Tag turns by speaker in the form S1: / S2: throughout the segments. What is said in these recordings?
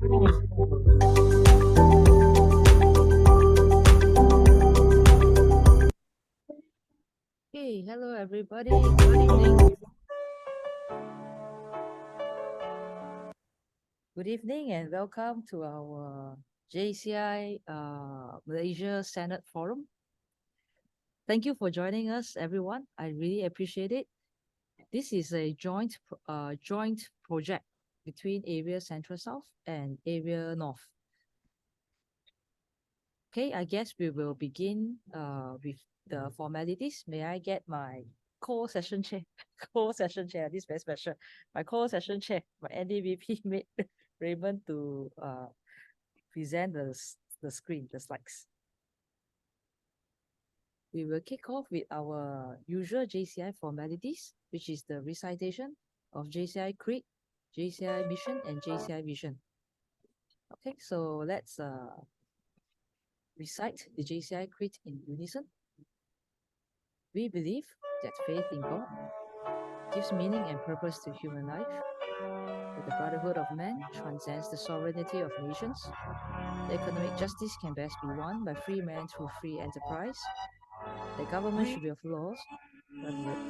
S1: Hey, hello everybody. Good evening. Good evening and welcome to our JCI Malaysia Senate Forum. Thank you for joining us, everyone. I really appreciate it. This is a joint project between Area Central South and Area North. Okay, I guess we will begin with the formalities. May I get my co-session chair? Co-session chair, this is very special. My co-session chair, my NDVP mate Raymond to present the screen, the slides. We will kick off with our usual JCI formalities, which is the recitation of JCI Creed, JCI Mission, and JCI Vision. Okay, so let's recite the JCI Creed in unison. We believe that faith in God gives meaning and purpose to human life, that the brotherhood of man transcends the sovereignty of nations, that economic justice can best be won by free men through free enterprise, that government should be of laws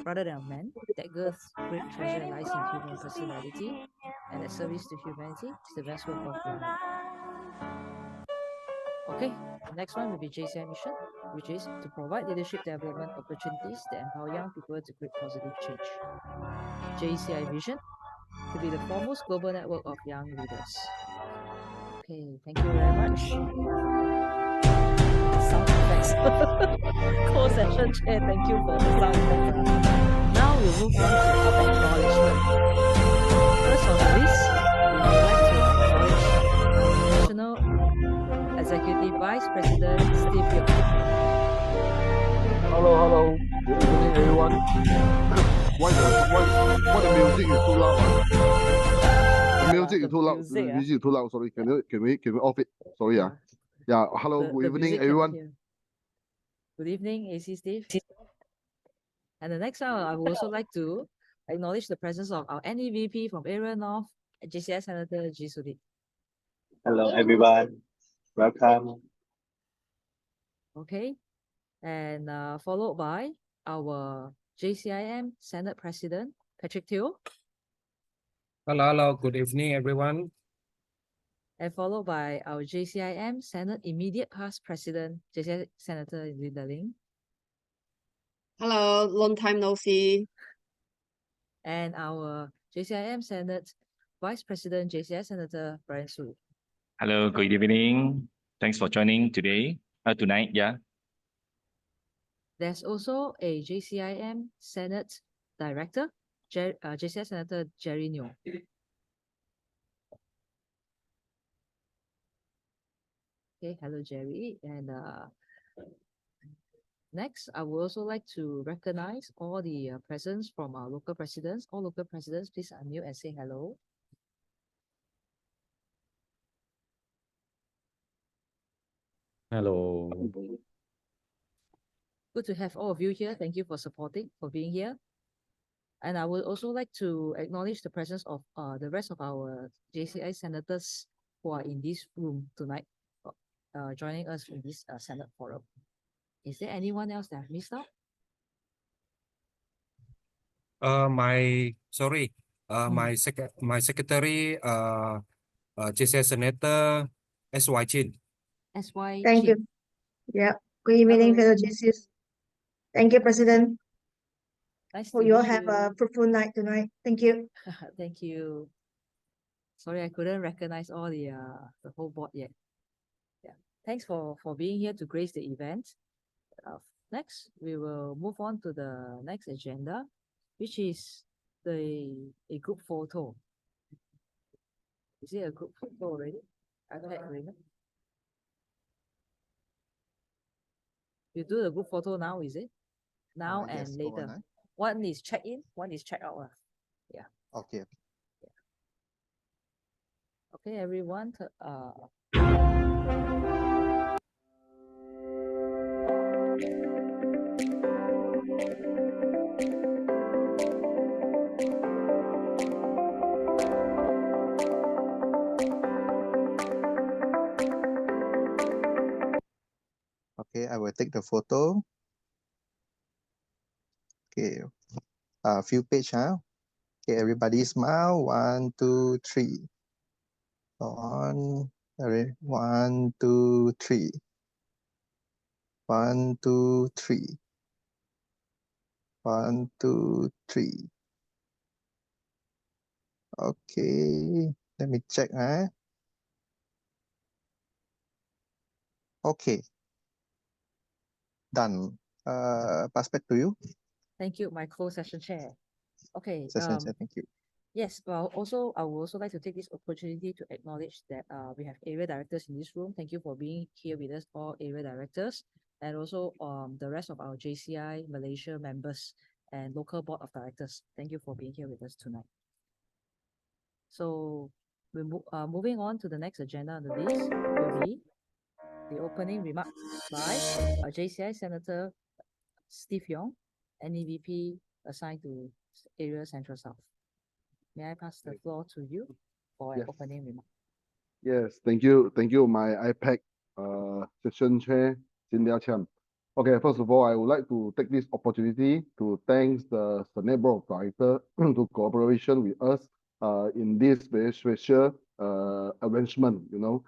S1: rather than of men, that God's great treasure lies in human personality, and that service to humanity is the best work of life. Okay, the next one will be JCI Mission, which is to provide leadership development opportunities that empower young people to create positive change. JCI Vision, to be the foremost global network of young leaders. Okay, thank you very much. Sound effects. Co-session chair, thank you for the sound effects. Now we'll move on to acknowledgement. First on the list, we would like to acknowledge National Executive Vice President Steve Yeo.
S2: Hello. Good evening, everyone. Why the music is too loud? The music is too loud. The music is too loud. Sorry, can we off it? Sorry, yeah. Hello, good evening, everyone.
S1: Good evening, AC Steve. And the next one, I would also like to acknowledge the presence of our NEVP from Area North, JCI Senator G. Sudip.
S3: Hello, everyone. Welcome.
S1: Okay, and followed by our JCIM Senate President, Patrick Teo.
S4: Hello. Good evening, everyone.
S1: And followed by our JCIM Senate Immediate Past President, JCI Senator Linda Ling.
S5: Hello, long time no see.
S1: And our JCIM Senate Vice President, JCI Senator Brian Su.
S6: Hello, good evening. Thanks for joining tonight. Yeah.
S1: There's also a JCIM Senate Director, JCI Senator Jerry Neo. Okay, hello Jerry. And next, I would also like to recognize all the presence from our local presidents. All local presidents, please unmute and say hello.
S4: Hello.
S1: Good to have all of you here. Thank you for being here. And I would also like to acknowledge the presence of the rest of our JCI senators who are in this room tonight, joining us in this Senate forum. Is there anyone else that I've missed out?
S4: My secretary, JCI Senator SY Chin.
S1: SY
S5: Thank
S1: Chin.
S5: you. Yeah. Good evening, fellow JCs. Thank you, President.
S1: Nice
S5: Hope
S1: to
S5: you all
S1: meet
S5: have a
S1: you.
S5: fruitful night tonight. Thank you.
S1: Thank you. Sorry, I couldn't recognize all the whole board yet. Yeah. Thanks for being here to grace the event. Next, we will move on to the next agenda, which is a group photo. Is it a group photo already? You do the group photo now, is it? Now and
S2: yes,
S1: later. One is check in, one is check out. Yeah.
S2: Okay.
S1: Okay, everyone.
S7: I will take the photo. Okay, a few page, huh? Okay, everybody smile. 1, 2, 3. On, 1, 2, 3. 1, 2, 3. 1, 2, 3. Okay, let me check, huh? Okay, done. Pass back to you,
S1: Thank you, my co-session chair. Okay,
S7: session chair. Thank you.
S1: yes, well, also, I would also like to take this opportunity to acknowledge that we have area directors in this room. Thank you for being here with us, all area directors, and also the rest of our JCI Malaysia members and local board of directors. Thank you for being here with us tonight. So we're moving on to the next agenda on the list will be the opening remarks by our JCI Senator Steve Yong, NEVP assigned to Area Central South. May I pass the floor to you for an
S2: Yes.
S1: opening remark?
S2: Yes, thank you, my IPAC session chair, Cynthia Cham. Okay, first of all, I would like to take this opportunity to thank the Senate Board of Directors to cooperation with us in this very special arrangement, you know.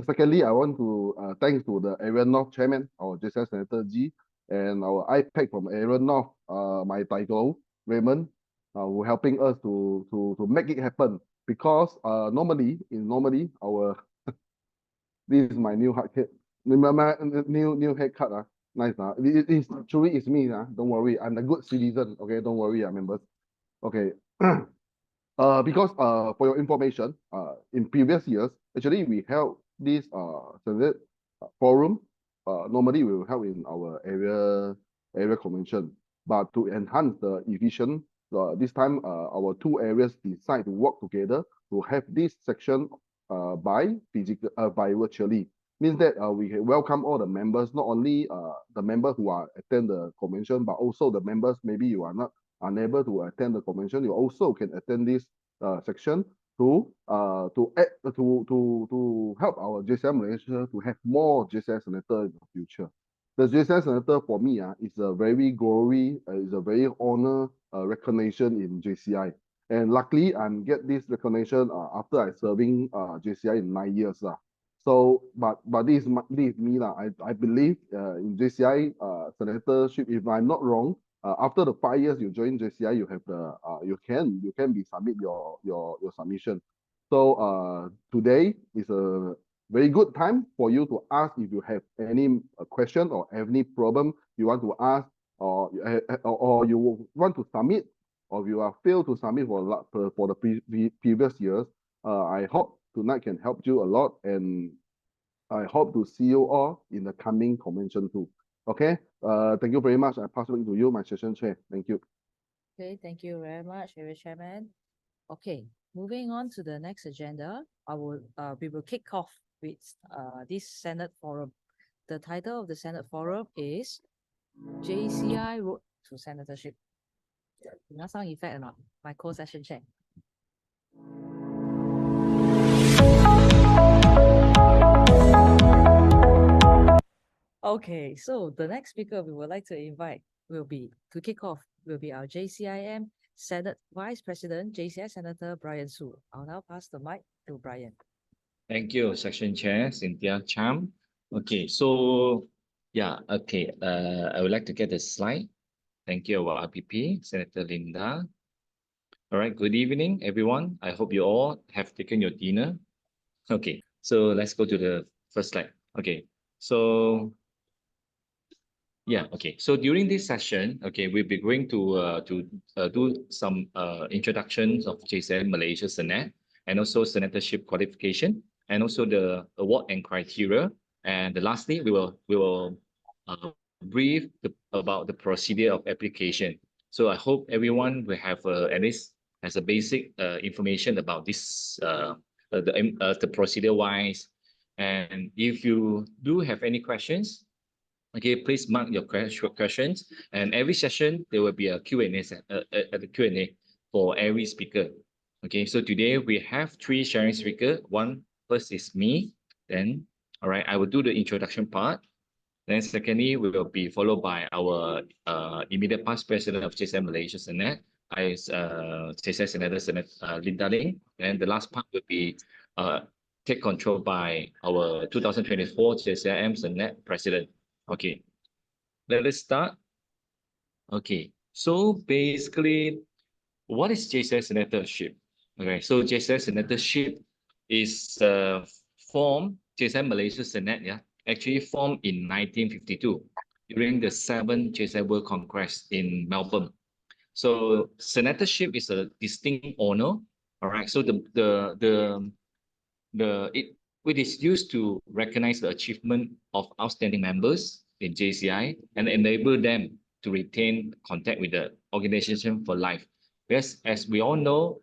S2: Secondly, I want to thanks to the Area North Chairman, our JCI Senator G, and our IPAC from Area North, my title, Raymond, who helping us to make it happen. Because normally our this is my new haircut. My new haircut. Nice. It's truly it's me. Don't worry. I'm a good citizen. Okay, don't worry, members. Okay. Because for your information, in previous years, actually we held this Senate forum. Normally we will held in our area convention, but to enhance the efficient, this time our two areas decide to work together to have this section by virtually. Means that we can welcome all the members, not only the members who are attend the convention, but also the members maybe you are not unable to attend the convention, you also can attend this section to help our JCI Malaysia to have more JCI Senator in the future. The JCI Senator for me is a very glory, is a very honor recognition in JCI. And luckily, I'm get this recognition after I serving JCI in 9 years. So, but this is me. I believe in JCI senatorship, if I'm not wrong, after the 5 years you join JCI, you have the you can be submit your submission. So today is a very good time for you to ask if you have any question or any problem you want to ask, or you want to submit, or you are failed to submit for the previous years. I hope tonight can help you a lot, and I hope to see you all in the coming convention too. Okay, thank you very much. I pass it to you, my session chair. Thank you.
S1: Okay, thank you very much, Area Chairman. Okay, moving on to the next agenda, we will kick off with this Senate Forum. The title of the Senate Forum is JCI Road to Senatorship. Got sound effect or not? My co-session chair. Okay, so the next speaker we would like to invite to kick off will be our JCIM Senate Vice President, JCI Senator Brian Su. I'll now pass the mic to Brian.
S6: Thank you, Section Chair Cynthia Cham. Okay, so yeah, okay. I would like to get the slide. Thank you, our RPP, Senator Linda. All right, good evening, everyone. I hope you all have taken your dinner. Okay, so let's go to the first slide. Okay, so yeah, okay. So during this session, okay, we'll be going to do some introductions of JCI Malaysia Senate, and also senatorship qualification, and also the award and criteria. And lastly, we will brief about the procedure of application. So I hope everyone will have at least has a basic information about this the procedure wise. And if you do have any questions, okay, please mark your questions. And every session there will be a Q&A at the Q&A for every speaker. Okay, so today we have 3 sharing speakers. First is me. Then, all right, I will do the introduction part. Then secondly, we will be followed by our immediate past president of JCI Malaysia Senate, JCI Senator Linda Ling. And the last part will be take control by our 2024 JCIM Senate president. Okay, let us start. Okay, so basically, what is JCI Senatorship? Okay, so JCI Senatorship is formed, JCI Malaysia Senate, yeah, actually formed in 1952 during the 7th JCI World Congress in Melbourne. So senatorship is a distinct honor, all right? So it is used to recognize the achievement of outstanding members in JCI and enable them to retain contact with the organization for life. Yes, as we all know,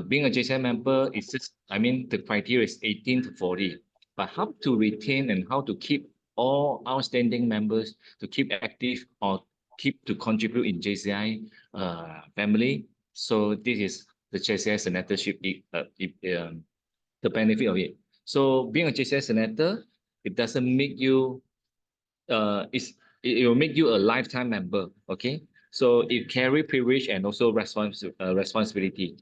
S6: being a JCI member is just, I mean, the criteria is 18 to 40, but how to retain and how to keep all outstanding members to keep active or keep to contribute in JCI family. So this is the JCI senatorship, the benefit of it. So being a JCI senator, it doesn't make you, it will make you a lifetime member, okay? So it carry privilege and also responsibility.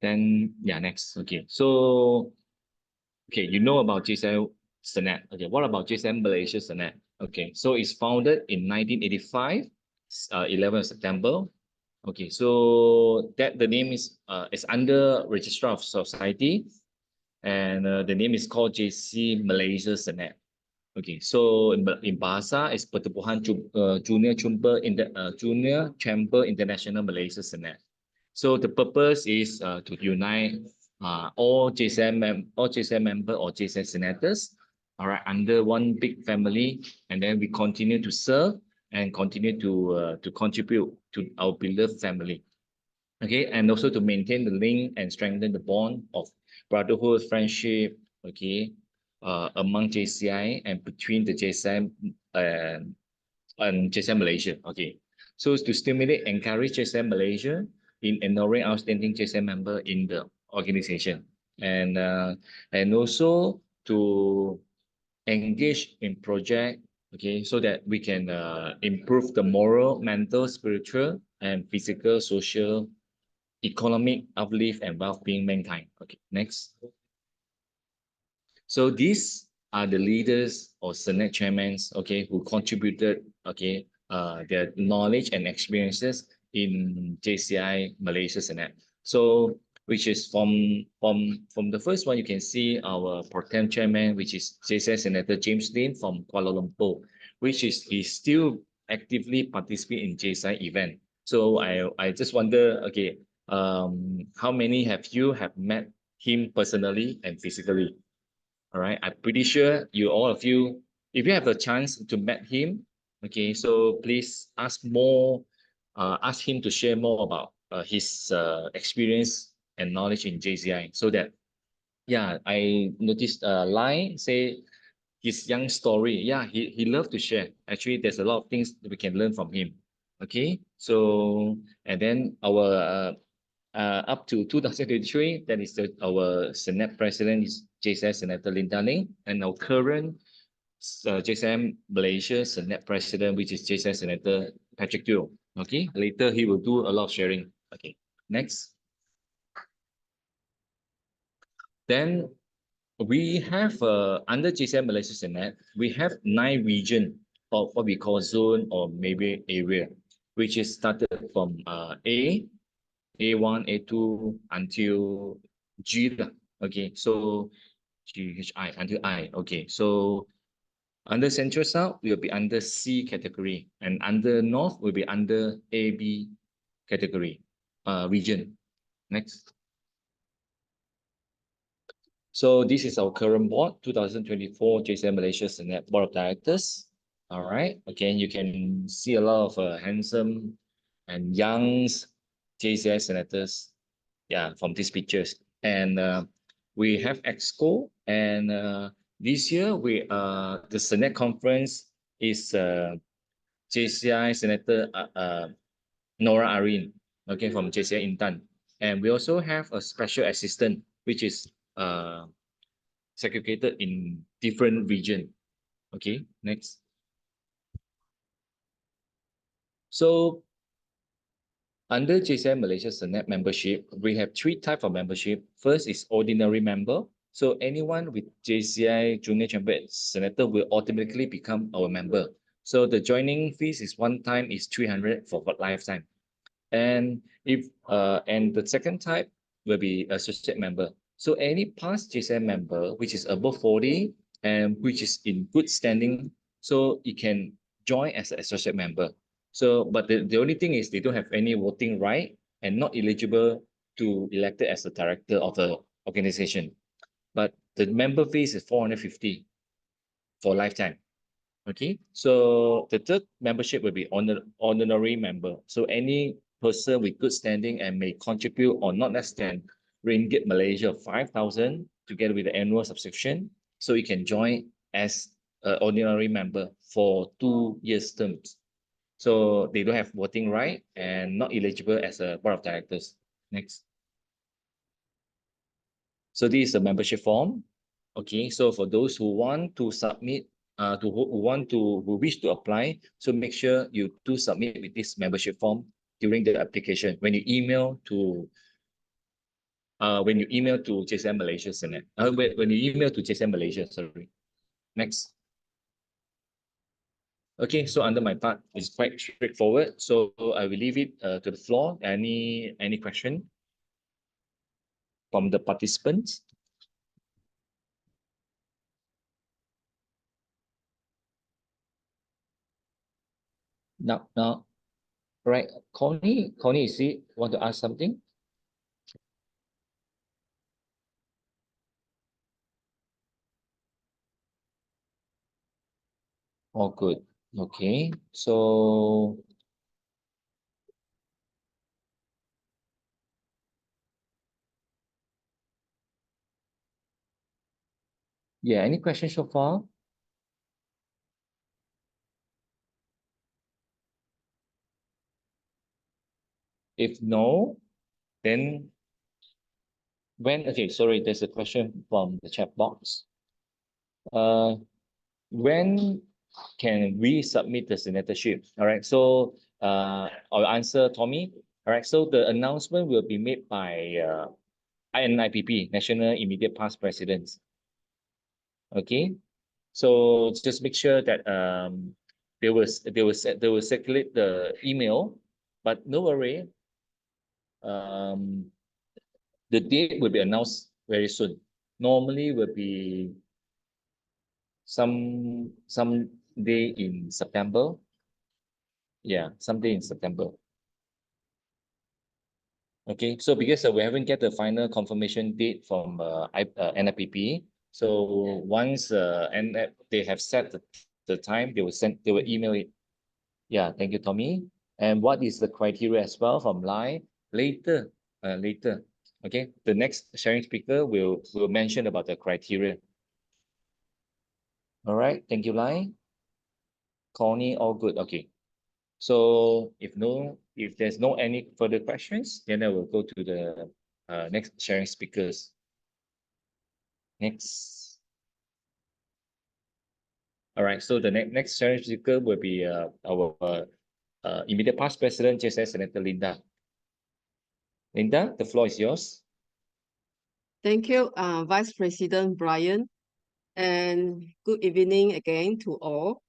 S6: Then, yeah, next, okay. So, okay, you know about JCI Senate. Okay, what about JCI Malaysia Senate? Okay, so it's founded in 1985, 11 September. Okay, so that the name is under Registrar of Society, and the name is called JC Malaysia Senate. Okay, so in Bahasa is Pertubuhan Junior Chamber International Malaysia Senate. So the purpose is to unite all JCI member or JCI senators, all right, under one big family, and then we continue to serve and continue to contribute to our beloved family. Okay, and also to maintain the link and strengthen the bond of brotherhood, friendship, okay, among JCI and between the JCI and JCI Malaysia. Okay, so it's to stimulate, encourage JCI Malaysia in enrolling outstanding JCI member in the organization, and also to engage in project, okay, so that we can improve the moral, mental, spiritual, and physical, social, economic uplift and well-being mankind. Okay, next. So these are the leaders or Senate chairmen, okay, who contributed, okay, their knowledge and experiences in JCI Malaysia Senate. So, which is from the first one, you can see our pro-tem chairman, which is JCI Senator James Lin from Kuala Lumpur, which is he still actively participate in JCI event. So I just wonder, okay, how many have met him personally and physically? All right, I'm pretty sure all of you, if you have a chance to meet him, okay, so please ask him to share more about his experience and knowledge in JCI, so that, yeah, I noticed Lai say his young story. Yeah, he loved to share. Actually, there's a lot of things that we can learn from him. Okay, so, and then our up to 2023, that is our Senate President is JCI Senator Linda Ling, and our current JCI Malaysia Senate President, which is JCI Senator Patrick Teo. Okay, later he will do a lot of sharing. Okay, next. Then we have under JCI Malaysia Senate, we have 9 regions of what we call zone or maybe area, which is started from A1, A2 until G. Okay, so GHI until I. Okay, so under Central South will be under C category, and under North will be under AB category region. Next. So this is our current board, 2024 JCI Malaysia Senate Board of Directors. All right, again, you can see a lot of handsome and young JCI senators, yeah, from these pictures. And we have Exco, and this year the Senate conference is JCI Senator Nora Arin, okay, from JCI Intan. And we also have a special assistant, which is segregated in different region. Okay, next. So under JCI Malaysia Senate membership, we have 3 types of membership. First is ordinary member. So anyone with JCI Junior Chamber Senator will automatically become our member. So the joining fees is one time is 300 for lifetime. And the second type will be associate member. So any past JCI member which is above 40 and which is in good standing, so you can join as an associate member. So, but the only thing is they don't have any voting right and not eligible to elected as a director of the organization. But the member fees is 450 for lifetime. Okay, so the third membership will be honorary member. So any person with good standing and may contribute or not less than Ringgit Malaysia 5,000 together with the annual subscription. So you can join as an ordinary member for 2 years terms. So they don't have voting right and not eligible as a board of directors. Next. So this is the membership form. Okay, so for those who want to submit, who wish to apply, so make sure you do submit with this membership form during the application when you email to JCI Malaysia Senate. When you email to JCI Malaysia, sorry. Next. Okay, so under my part, it's quite straightforward. So I will leave it to the floor. Any question from the participants? No. Right, Connie, is it want to ask something? Oh, good. Okay, so yeah, any questions so far? If no, then okay, sorry, there's a question from the chat box. When can we submit the senatorship? All right, so I'll answer Tommy. All right, so the announcement will be made by INIPP, National Immediate Past Presidents. Okay, so just make sure that they will circulate the email, but no worry, the date will be announced very soon. Normally will be some day in September. Yeah, someday in September. Okay, so because we haven't get the final confirmation date from NIPP, so once and they have set the time, they will email it. Yeah, thank you, Tommy. And what is the criteria as well from Lai? Later. Okay, the next sharing speaker will mention about the criteria. All right, thank you, Lai. Connie, all good. Okay. So if there's no any further questions, then I will go to the next sharing speakers. Next. All right, so the next sharing speaker will be our immediate past president, JCI Senator Linda. Linda, the floor is yours.
S8: Thank you, Vice President Brian, and good evening again to all.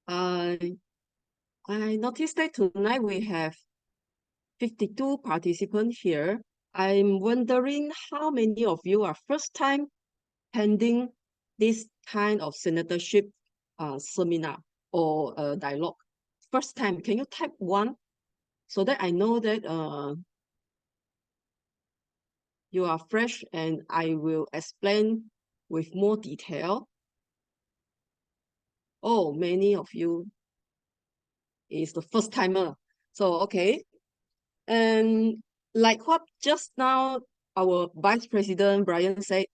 S8: I noticed that tonight we have 52 participants here. I'm wondering how many of you are first time attending this kind of senatorship seminar or dialogue. First time, can you type 1 so that I know that you are fresh and I will explain with more detail. Oh, many of you is the first timer. So, okay. And like what just now our Vice President Brian said,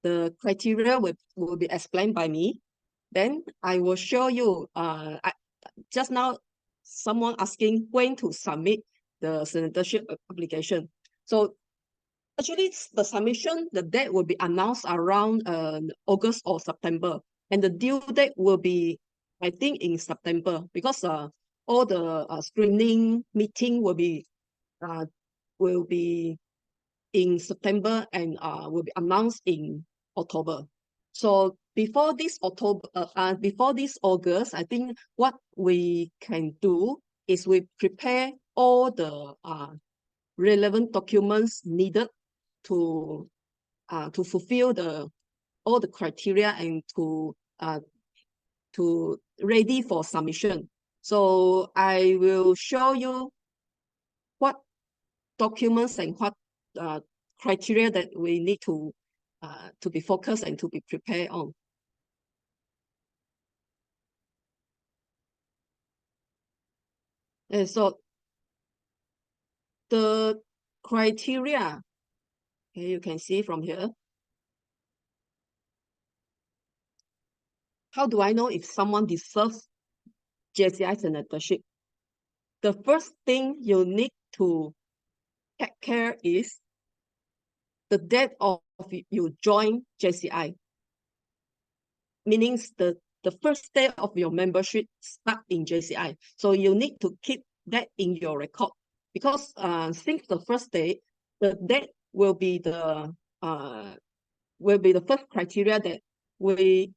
S8: the criteria will be explained by me. Then I will show you, just now someone asking when to submit the senatorship application. So actually the submission, the date will be announced around August or September. and the due date will be, I think, in September, because all the screening meeting will be in September and will be announced in October. So before this August, I think what we can do is we prepare all the relevant documents needed to fulfill all the criteria and to ready for submission. So I will show you what documents and what criteria that we need to be focused and to be prepared on. And so the criteria, okay, you can see from here. How do I know if someone deserves JCI senatorship? The first thing you need to take care is the date of you join JCI. Meaning the first day of your membership start in JCI. So you need to keep that in your record, because since the first day, the date will be the first criteria that we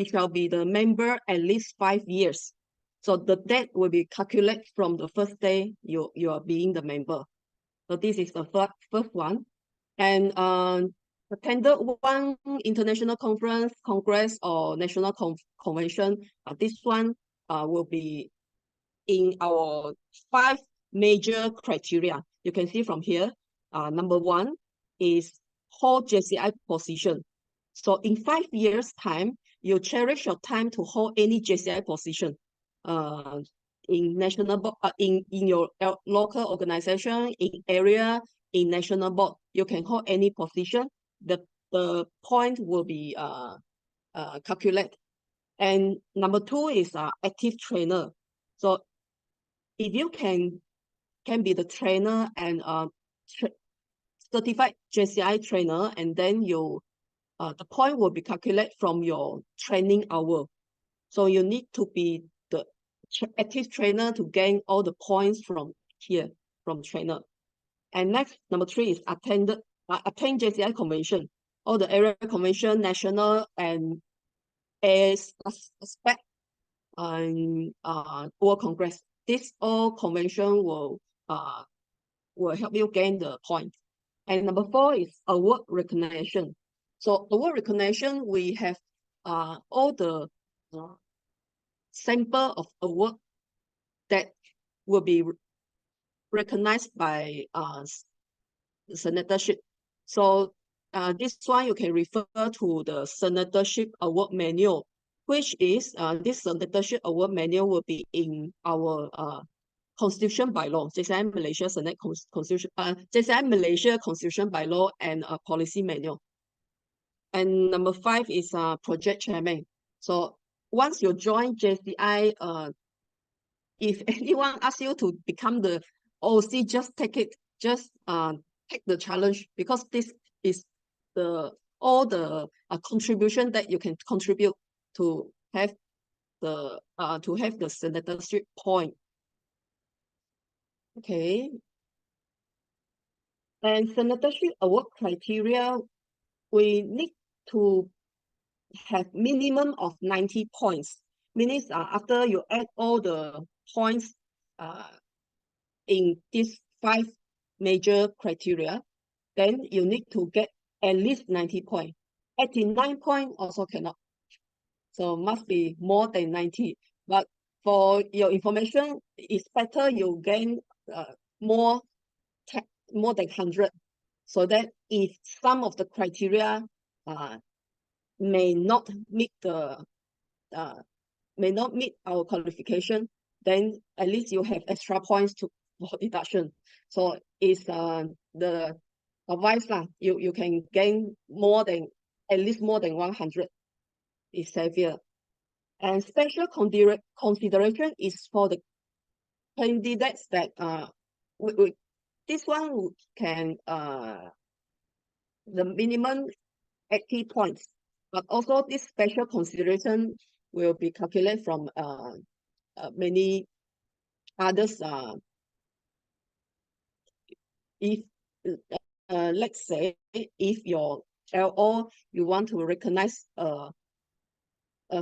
S8: shall be the member at least 5 years. So the date will be calculated from the first day you are being the member. So this is the first one. And attended one international conference, congress, or national convention. This one will be in our 5 major criteria. You can see from here. Number 1 is hold JCI position. So in 5 years' time, you cherish your time to hold any JCI position in national board, in your local organization, in area, in national board. You can hold any position. The point will be calculated. And number 2 is active trainer. So if you can be the trainer and certified JCI trainer, and then you the point will be calculated from your training hour. So you need to be the active trainer to gain all the points from here, from trainer. And next, number 3 is attend JCI convention. All the area convention, national and aspect and World Congress. This all convention will help you gain the point. And number 4 is award recognition. So award recognition, we have all the sample of award that will be recognized by senatorship. So this one you can refer to the Senatorship Award Manual, which is this Senatorship Award Manual will be in our Constitution Bylaw, JCI Malaysia Senate Constitution, JCI Malaysia Constitution Bylaw and Policy Manual. And number 5 is project chairman. So once you join JCI, if anyone asks you to become the OC, just take it, just take the challenge, because this is all the contribution that you can contribute to have the senatorship point. Okay. And senatorship award criteria, we need to have minimum of 90 points. Meaning after you add all the points in these 5 major criteria, then you need to get at least 90 points. 89 points also cannot. So must be more than 90. But for your information, it's better you gain more than 100, so that if some of the criteria may not meet our qualification, then at least you have extra points for deduction. So it's the advice you can gain at least more than 100 is safer. And special consideration is for the candidates that this one can the minimum 80 points. but also this special consideration will be calculated from many others. If let's say if your LO you want to recognize a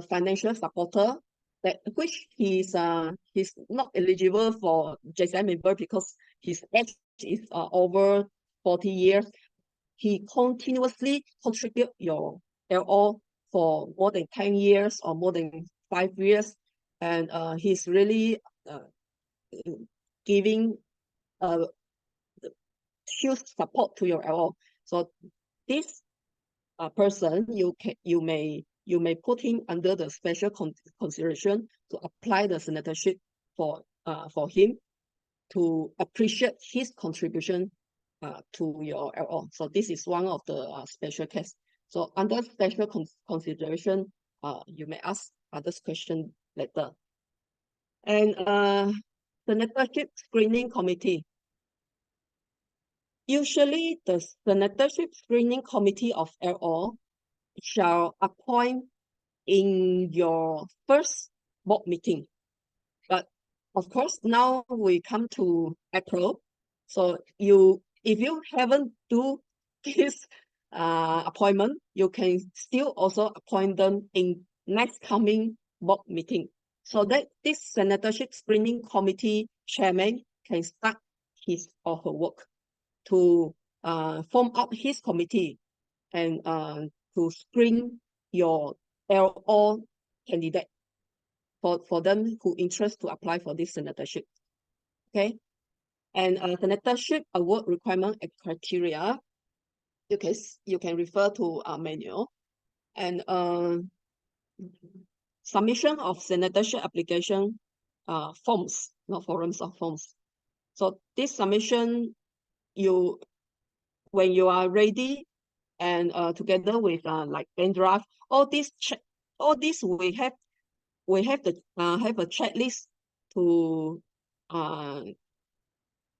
S8: financial supporter that which he's not eligible for JCI member because his age is over 40 years. He continuously contribute your LO for more than 10 years or more than 5 years, and he's really giving huge support to your LO. So this person you may put him under the special consideration to apply the senatorship for him to appreciate his contribution to your LO. So this is one of the special case. So under special consideration, you may ask others question later. And senatorship screening committee. Usually the senatorship screening committee of LO shall appoint in your first board meeting. But of course, now we come to April. So if you haven't do this appointment, you can still also appoint them in next coming board meeting. So that this senatorship screening committee chairman can start his or her work to form up his committee and to screen your LO candidate for them who interest to apply for this senatorship. Okay, and senatorship award requirement and criteria. You can refer to our manual, and submission of senatorship application forms, not forums or forms. So this submission, when you are ready and together with like pen draft, all this we have a checklist to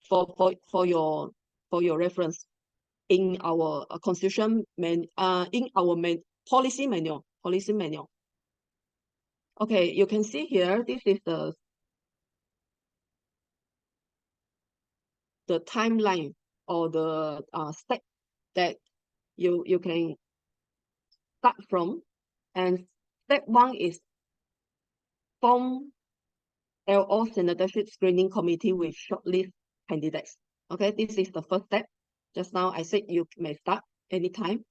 S8: for your reference in our constitution in our policy manual. Okay, you can see here, this is the timeline or the step that you can start from. And step 1 is form LO senatorship screening committee with shortlist candidates. Okay, this is the first step. Just now I said you may start anytime.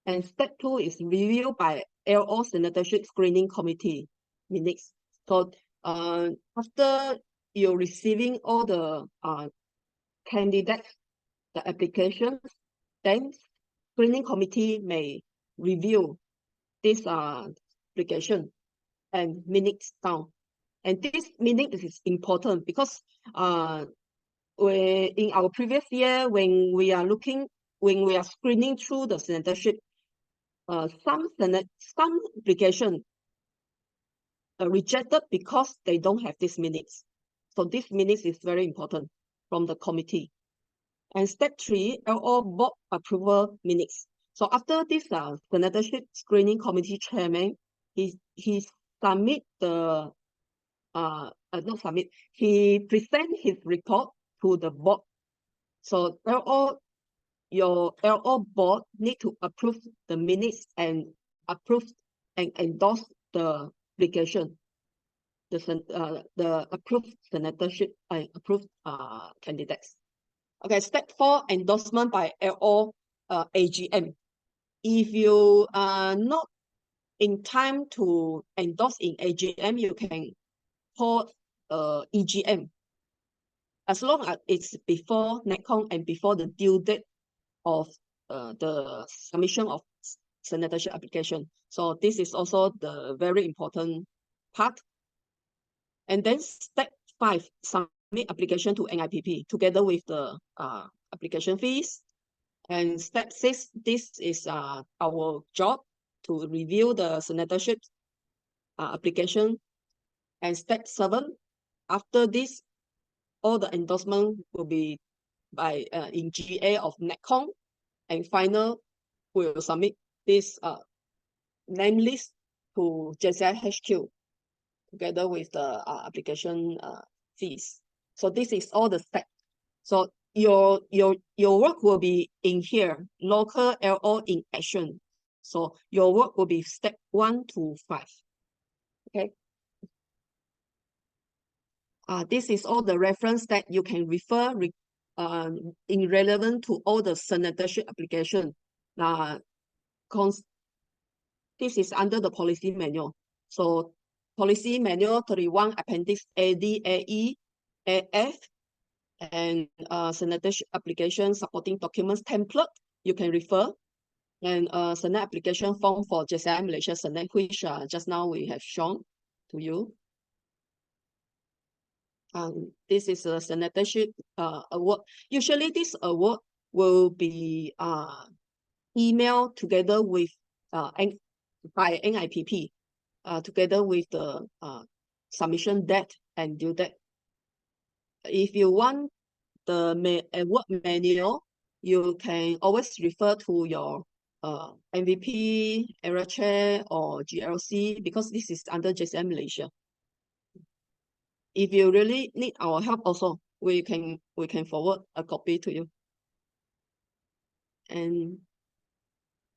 S8: And step 2 is review by LO senatorship screening committee minutes. So after you're receiving all the candidates, the applications, then screening committee may review this application and minutes down. And this minute is important because in our previous year, when we are screening through the senatorship, some application rejected because they don't have these minutes. So this minutes is very important from the committee. And step 3, LO board approval minutes. So after this senatorship screening committee chairman, he submit the he present his report to the board. So your LO board need to approve the minutes and approve and endorse the application, the approved senatorship approved candidates. Okay, step 4, endorsement by LO AGM. If you are not in time to endorse in AGM, you can call EGM. As long as it's before NECON and before the due date of the submission of senatorship application. So this is also the very important part. And then step 5, submit application to NIPP together with the application fees. And step 6, this is our job to review the senatorship application. And step 7, after this, all the endorsement will be by in GA of NECON, and final will submit this name list to JCI HQ together with the application fees. So this is all the steps. So your work will be in here, local LO in action. So your work will be step 1 to 5. Okay. This is all the reference that you can refer in relevant to all the senatorship application. This is under the policy manual. So policy manual 31 appendix AD, AE, AF, and senatorship application supporting documents template you can refer, and Senate application form for JCI Malaysia Senate, which just now we have shown to you. This is a senatorship award. Usually this award will be emailed together with by NIPP together with the submission date and due date. If you want the award manual, you can always refer to your MVP, area chair, or GLC, because this is under JCI Malaysia. If you really need our help also, we can forward a copy to you. And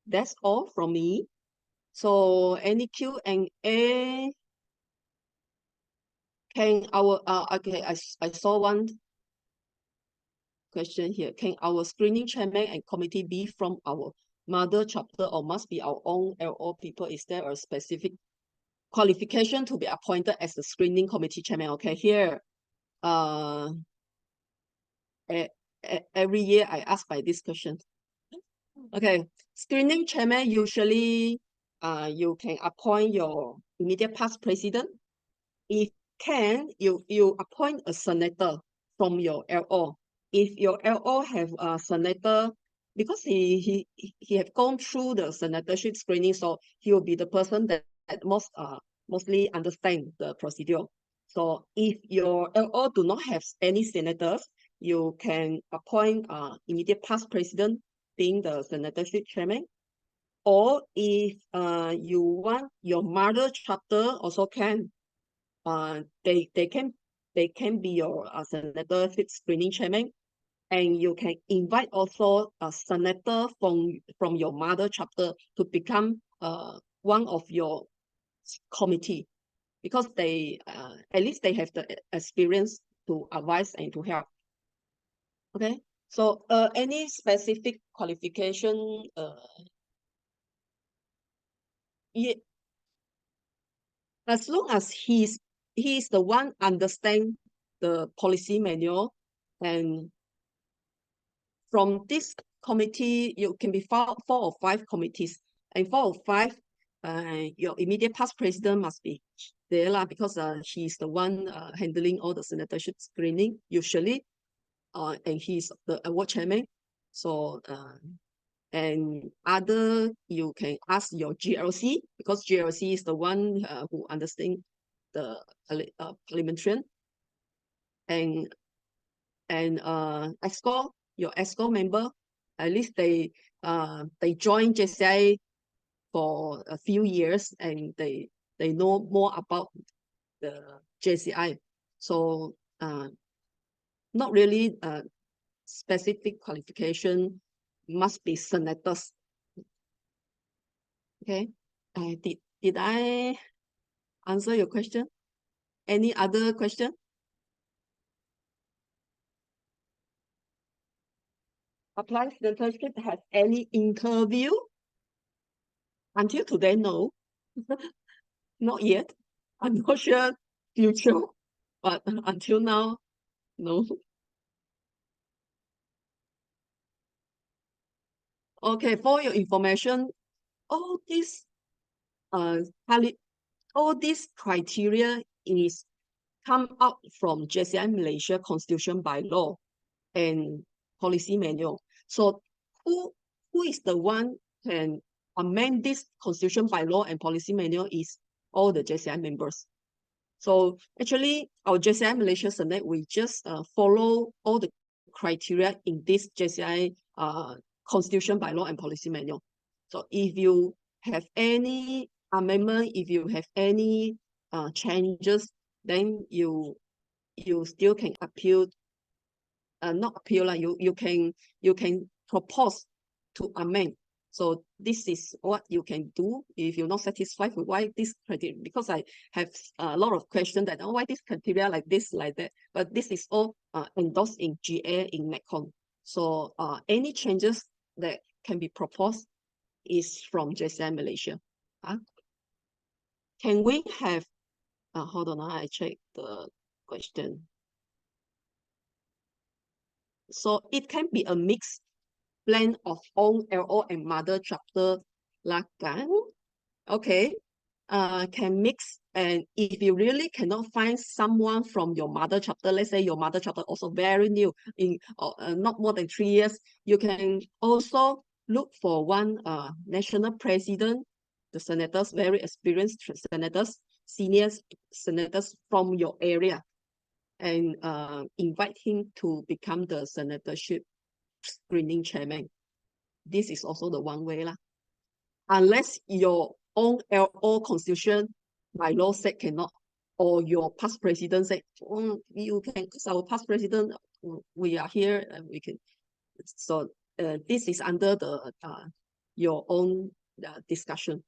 S8: that's all from me. So any Q&A? Can our okay, I saw one question here. Can our screening chairman and committee be from our mother chapter or must be our own LO people? Is there a specific qualification to be appointed as the screening committee chairman? Okay, here every year I ask by this question. Okay, screening chairman, usually you can appoint your immediate past president. If can, you appoint a senator from your LO. If your LO have a senator, because he have gone through the senatorship screening, so he will be the person that mostly understand the procedure. So if your LO do not have any senators, you can appoint immediate past president being the senatorship chairman. Or if you want your mother chapter also can, they can be your senatorship screening chairman, and you can invite also a senator from your mother chapter to become one of your committee, because they at least they have the experience to advise and to help. Okay, so any specific qualification? Yeah, as long as he's the one understand the policy manual, and from this committee you can be 4 or 5 committees, and 4 or 5 your immediate past president must be there because he's the one handling all the senatorship screening usually, and he's the award chairman. So and other, you can ask your GLC, because GLC is the one who understands the parliamentarian. And EXCO, your EXCO member, at least they join JCI for a few years, and they know more about the JCI. So not really specific qualification, must be senators. Okay, did I answer your question? Any other question? Apply senatorship has any interview? Until today, no. Not yet. I'm not sure future, but until now, no. Okay, for your information, all this criteria is come out from JCI Malaysia Constitution by law and policy manual. So who is the one can amend this constitution by law and policy manual is all the JCI members. So actually our JCI Malaysia Senate, we just follow all the criteria in this JCI constitution by law and policy manual. So if you have any amendment, if you have any changes, then you still can appeal. Not appeal, like you can propose to amend. So this is what you can do if you're not satisfied with why this criteria, because I have a lot of questions that, why this criteria like this, like that, but this is all endorsed in GA in NECON. So any changes that can be proposed is from JCI Malaysia. Can we have, hold on, I check the question. So it can be a mixed blend of own LO and mother chapter lakan. Okay, can mix. And if you really cannot find someone from your mother chapter, let's say your mother chapter also very new, in not more than 3 years, you can also look for one national president, the senators, very experienced senators, senior senators from your area, and invite him to become the senatorship screening chairman. This is also the one way lah. Unless your own LO constitution by law said cannot, or your past president said, you can, because our past president, we are here and we can. So this is under the your own discussion.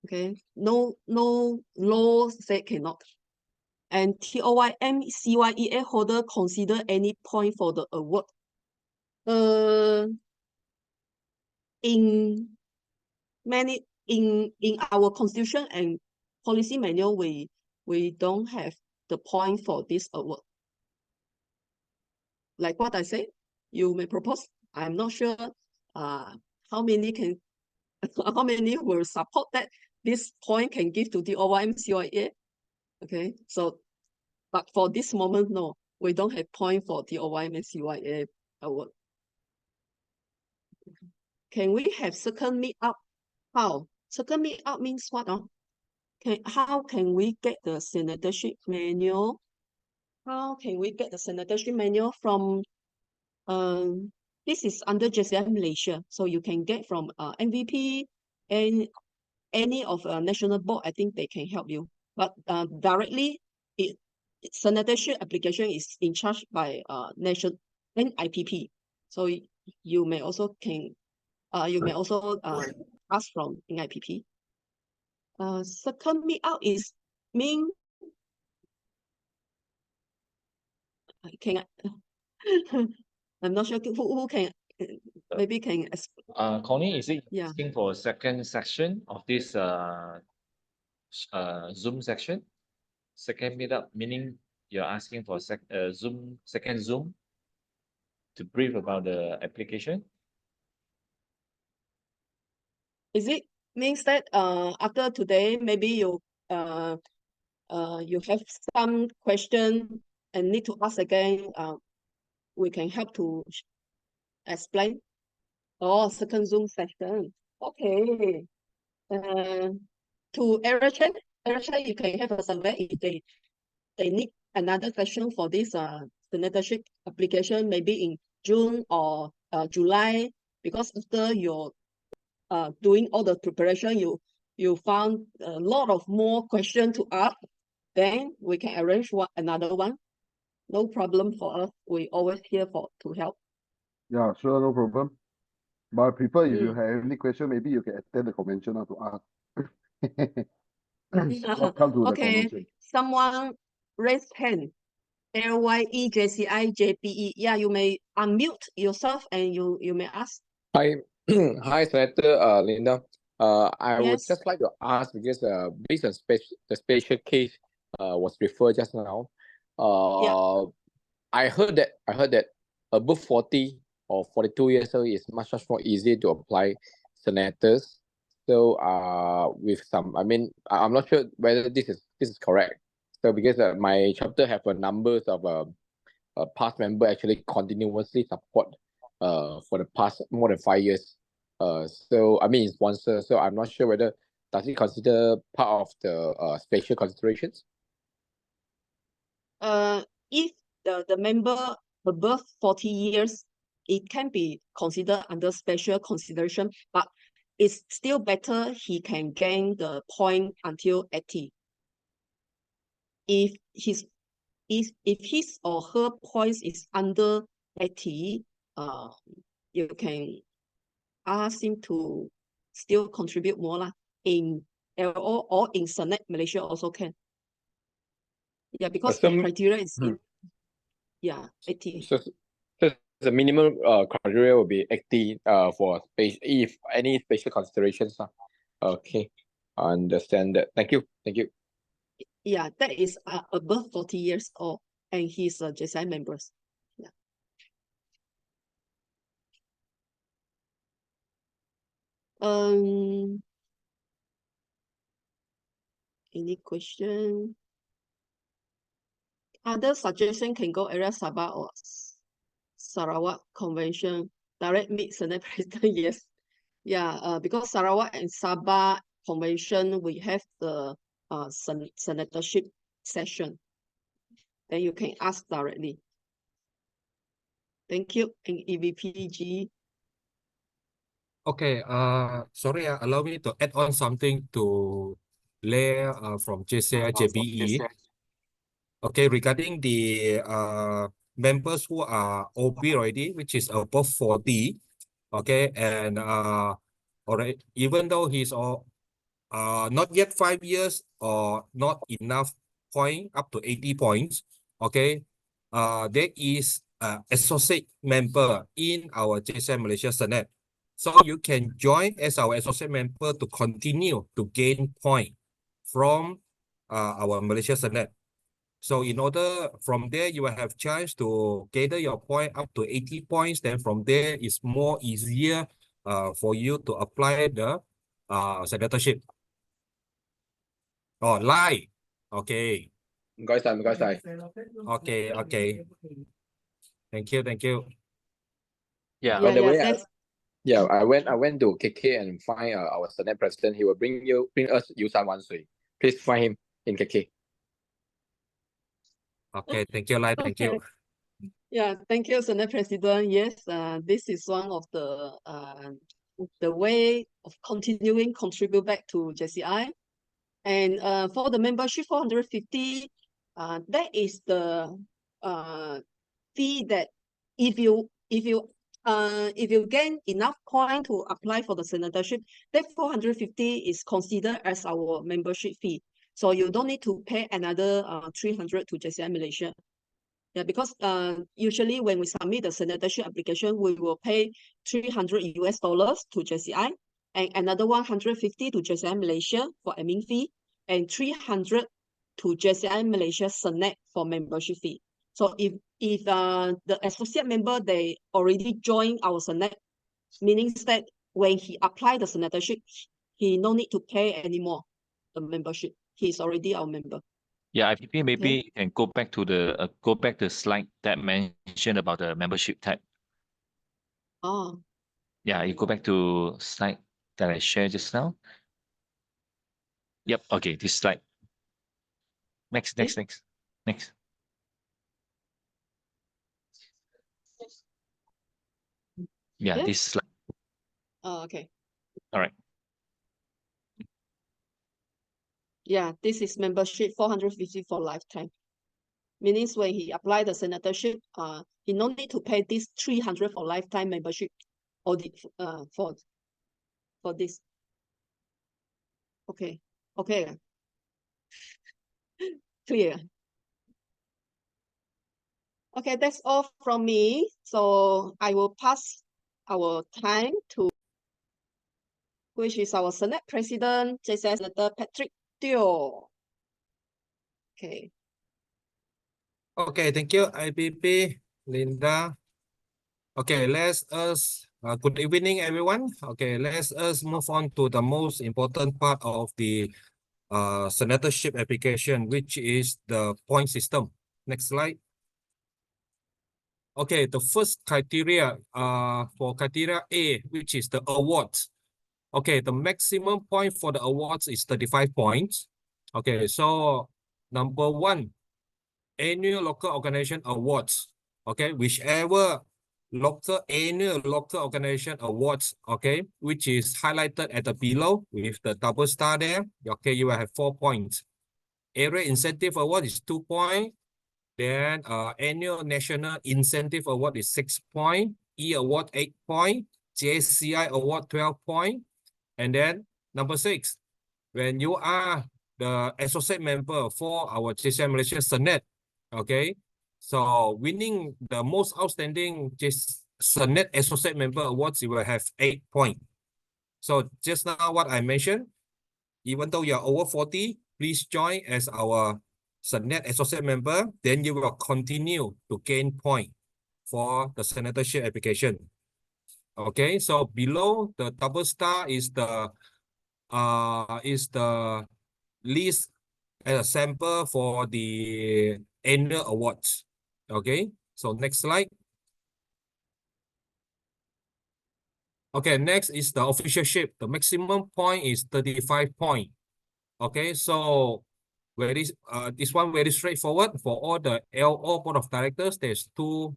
S8: Okay, no law said cannot. And TOYM CYEA holder consider any point for the award. In our constitution and policy manual, we don't have the point for this award. Like what I said, you may propose. I'm not sure how many will support that this point can give to the OYM CYA. Okay, so but for this moment, no, we don't have point for the OYM and CYA award. Can we have second meet-up? How? Second meet-up means what? How can we get the senatorship manual? How can we get the senatorship manual from, this is under JCI Malaysia, so you can get from MVP and any of national board, I think they can help you. But directly, senatorship application is in charge by national NIPP. So you may also ask from NIPP. Second meet-out is mean. I'm not sure who can maybe can.
S6: Connie, is it
S8: Yeah.
S6: asking for a second section of this Zoom section? Second meetup, meaning you're asking for second Zoom to brief about the application?
S8: Is it means that after today maybe you have some question and need to ask again, we can help to explain. Oh, second Zoom session. Okay. To Eric, you can have a survey if they need another session for this senatorship application, maybe in June or July, because after your doing all the preparation, you found a lot of more questions to ask, then we can arrange another one. No problem for us. We always here to help.
S2: Yeah, sure, no problem. But I prefer if you have any question, maybe you can attend the convention to ask. Welcome to the convention.
S8: Someone raise hand. LYEJCI Yeah, you may unmute yourself and you may ask.
S9: Hi, hi, Senator Linda. I would
S8: Yes.
S9: just like to ask because based on the special case was referred just now. I heard that above 40 or 42 years old is much more easy to apply senators. So with some, I mean, I'm not sure whether this is correct. So because my chapter have a numbers of past member actually continuously support for the past more than 5 years. So I mean, sponsor. So I'm not sure whether does it consider part of the special considerations.
S8: If the member above 40 years, it can be considered under special consideration. But it's still better he can gain the point until 80. If his or her points is under 80, you can ask him to still contribute more lah in LO or in Senate Malaysia also can. Yeah, because the criteria is in, 80.
S9: So the minimum criteria will be 80 for if any special considerations. Okay, I understand that. Thank you. Thank you.
S8: Yeah, that is above 40 years old and he's a JCI members. Yeah. Any question? Other suggestion can go area Sabah or Sarawak Convention. Direct meet Senate President, yes. Yeah, because Sarawak and Sabah Convention, we have the senatorship session. Then you can ask directly. Thank you. And EVPG.
S4: Okay, sorry, allow me to add on something to Lay from JCI JBE. Okay, regarding the members who are OB already, which is above 40, okay, and already, even though he's not yet 5 years or not enough point up to 80 points, okay, there is an associate member in our JCI Malaysia Senate. So you can join as our associate member to continue to gain point from our Malaysia Senate. So in order, from there, you will have chance to gather your point up to 80 points. Then from there, it's more easier for you to apply the senatorship. Oh, lie. Okay.
S9: Guys,
S4: Okay, okay. Thank you, thank you.
S3: Yeah.
S9: By the way,
S8: that's
S9: I went to KK and find our Senate President. He will bring us Yusan Wansui. Please find him in KK.
S4: Okay, thank you, Lai. Thank you.
S8: Yeah, thank you, Senate President. Yes, this is one of the way of continuing contribute back to JCI. And for the membership 450, that is the fee that if you gain enough point to apply for the senatorship, that 450 is considered as our membership fee. So you don't need to pay another 300 to JCI Malaysia. Yeah, because usually when we submit the senatorship application, we will pay $300 to JCI and another 150 to JCI Malaysia for admin fee and 300 to JCI Malaysia Senate for membership fee. So if the associate member, they already joined our Senate, meaning that when he applied the senatorship, he no need to pay anymore the membership. He's already our member.
S6: Yeah, IPP, maybe
S8: Okay.
S6: you can go back to the slide that mentioned about the membership type.
S8: Oh,
S6: Yeah, you go back to slide that I shared just now. Yep, okay, this slide. Next. Yeah,
S8: Yeah.
S6: this slide.
S8: oh, okay.
S6: All right.
S8: Yeah, this is membership 450 for lifetime. Meaning when he applied the senatorship, he no need to pay this 300 for lifetime membership or the for this. Okay. Okay. Clear. Okay, that's all from me. So I will pass our time to, which is our Senate President, JCI Senator Patrick Teo. Okay.
S4: Okay, thank you, IPP, Linda. Okay, good evening, everyone. Okay, let's move on to the most important part of the senatorship application, which is the point system. Next slide. Okay, the first criteria for criteria A, which is the awards. Okay, the maximum point for the awards is 35 points. Okay, so number 1, annual local organization awards. Okay, whichever annual local organization awards, okay, which is highlighted at the below with the double star there. Okay, you will have 4 points. Area incentive award is 2 points. Then annual national incentive award is 6 points. E award 8 points. JCI award 12 points. And then number 6, when you are the associate member for our JCI Malaysia Senate, okay, so winning the most outstanding Senate associate member awards, you will have 8 points. So just now what I mentioned, even though you're over 40, please join as our Senate associate member, then you will continue to gain point for the senatorship application. Okay, so below the double star is the list as a sample for the annual awards. Okay, so next slide. Okay, next is the officialship. The maximum point is 35 points. Okay, so this one very straightforward for all the LO board of directors. There's 4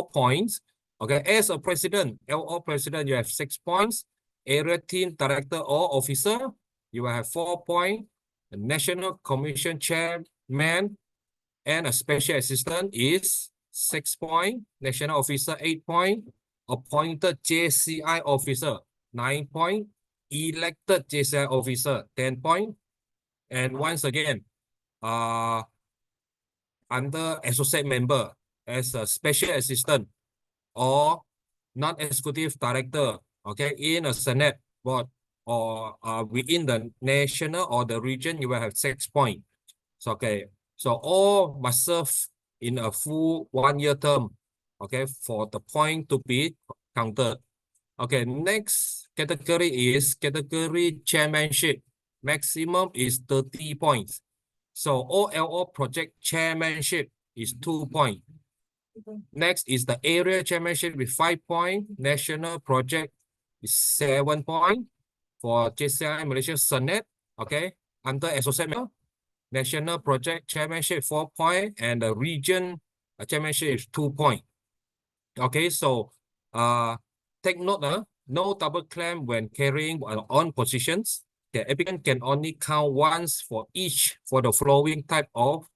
S4: points. Okay, as a president, LO president, you have 6 points. Area team director or officer, you will have 4 points. The national commission chairman and a special assistant is 6 points. National officer 8 points. Appointed JCI officer 9 points. Elected JCI officer 10 points. And once again, under associate member as a special assistant or non-executive director, okay, in a Senate board or within the national or the region, you will have 6 points. So, okay, so all must serve in a full 1-year term, okay, for the point to be counted. Okay, next category is category chairmanship. Maximum is 30 points. So OLO project chairmanship is 2 points. Next is the area chairmanship with 5 points. National project is 7 points. For JCI Malaysia Senate, okay, under associate member, national project chairmanship 4 points, and the region chairmanship is 2 points. Okay, so take note, no double claim when carrying on positions. The applicant can only count once for each for the following type of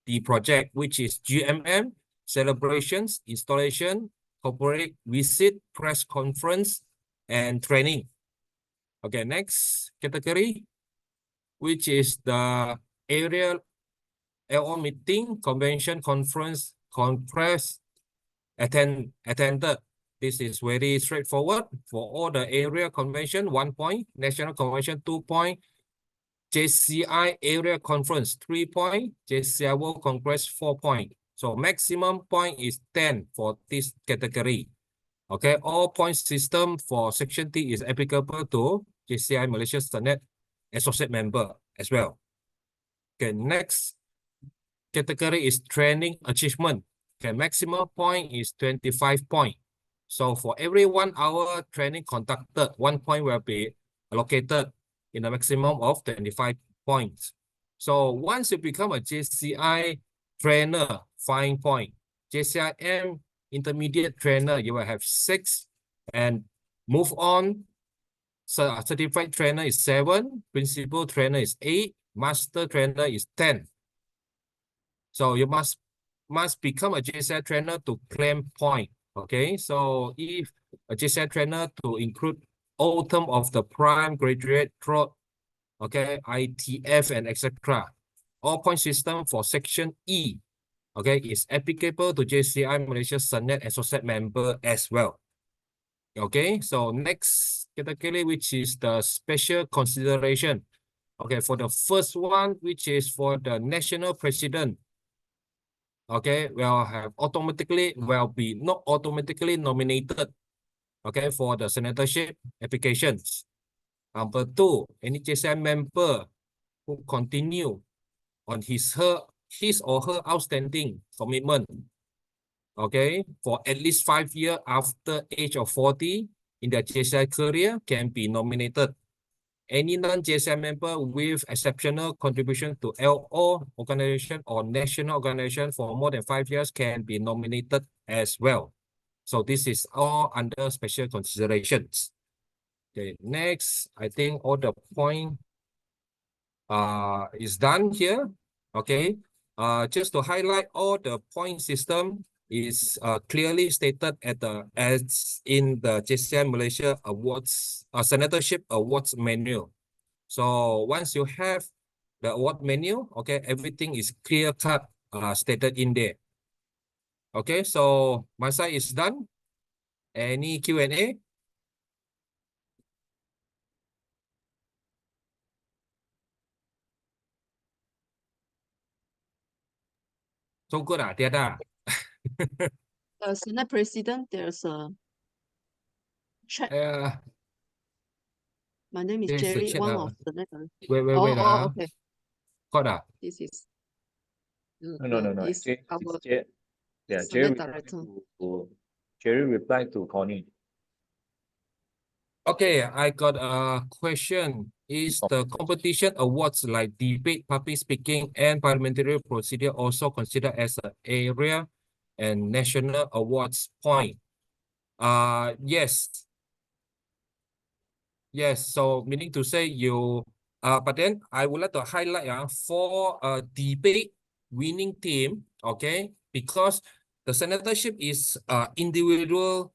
S4: the project, which is GMM, celebrations, installation, corporate visit, press conference, and training. Okay, next category, which is the area LO meeting, convention, conference, attended. This is very straightforward. For all the area convention, 1 point. National convention, 2 points. JCI area conference, 3 points. JCI World Congress, 4 points. So maximum point is 10 for this category. Okay, all point system for section T is applicable to JCI Malaysia Senate associate member as well. Okay, next category is training achievement. Okay, maximum point is 25 points. So for every 1 hour training conducted, 1 point will be allocated in a maximum of 25 points. So once you become a JCI trainer, 5 points. JCIM intermediate trainer, you will have 6, and move on. So certified trainer is 7, principal trainer is 8, master trainer is 10. So you must become a JCI trainer to claim point. Okay, so if a JCI trainer to include all term of the prime, graduate, throat, okay, ITF and etc. All point system for section E, okay, is applicable to JCI Malaysia Senate associate member as well. Okay, so next category, which is the special consideration. Okay, for the first one, which is for the national president, okay, will be not automatically nominated, okay, for the senatorship applications. Number 2, any JCI member who continue on his or her outstanding commitment, okay, for at least 5 years after age of 40 in their JCI career can be nominated. Any non-JCI member with exceptional contribution to LO organization or national organization for more than 5 years can be nominated as well. So this is all under special considerations. Okay, next, I think all the point is done here. Okay, just to highlight, all the point system is clearly stated as in the JCI Malaysia Awards Senatorship Awards Manual. So once you have the award menu, okay, everything is clear cut stated in there. Okay, so my side is done. Any Q&A? So good, Tiada?
S8: Senate President, there's a chat. My name is
S4: There's a
S8: Jerry,
S4: chat,
S8: one of the senator.
S4: wait,
S8: Okay.
S4: Got
S8: This is
S6: No.
S8: is our
S6: Yeah,
S8: Senate Director.
S6: Jerry replied to Connie.
S4: Okay, I got a question. Is the competition awards like debate, public speaking, and parliamentary procedure also considered as an area and national awards point? Yes. Yes, so meaning to say you, but then I would like to highlight for a debate winning team, okay, because the senatorship is individual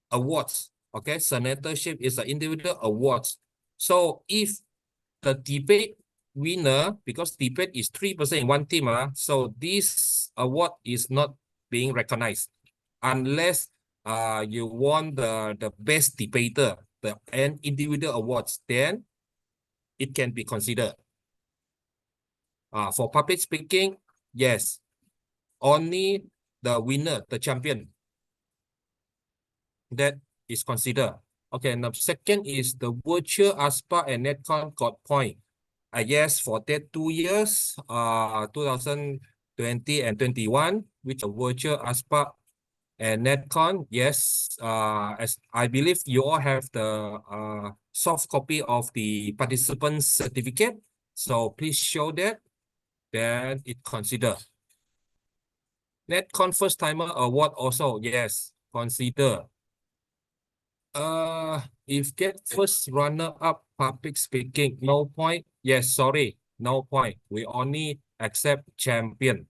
S4: awards, okay, senatorship is an individual awards. So if the debate winner, because debate is 3% in one team, so this award is not being recognized unless you won the best debater, and individual awards, then it can be considered. For public speaking, yes, only the winner, the champion, that is considered. Okay, now second is the virtual ASPA and NetCon got point. Yes, for that 2 years, 2020 and 21, which are virtual ASPA and NetCon, yes, as I believe you all have the soft copy of the participant certificate. So please show that, then it consider. NetCon first timer award also, yes, consider. If get first runner up public speaking, no point. Yes, sorry, no point. We only accept champion.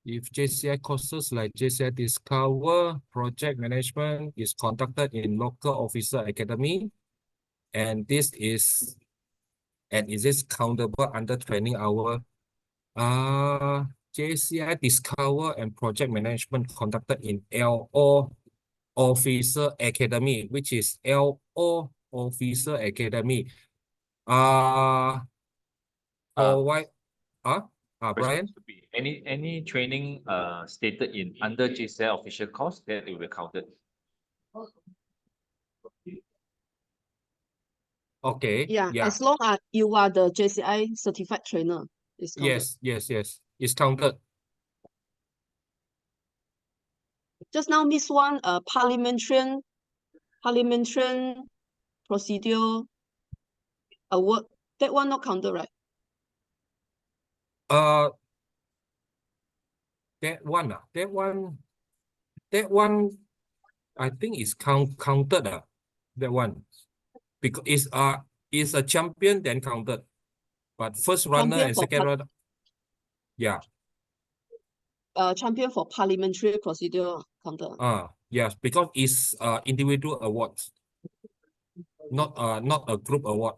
S4: If JCI courses like JCI Discover, project management is conducted in local officer academy, and is this countable under training hour? JCI Discover and project management conducted in LO Officer Academy, which is LO Officer Academy. For why? Brian?
S6: Any training stated in under JCI official course, that it will be counted.
S4: Okay.
S8: Yeah, as long as you are the JCI certified trainer, it's counted.
S4: Yes. It's counted.
S8: Just now, Miss One, parliamentarian procedure award, that one not counted, right?
S4: That one, I think is counted. That one, because it's a champion, then counted. But first runner
S8: Champion
S4: and
S8: for
S4: second runner, yeah.
S8: Champion for parliamentary procedure counted.
S4: Yes, because it's individual awards, not a group award.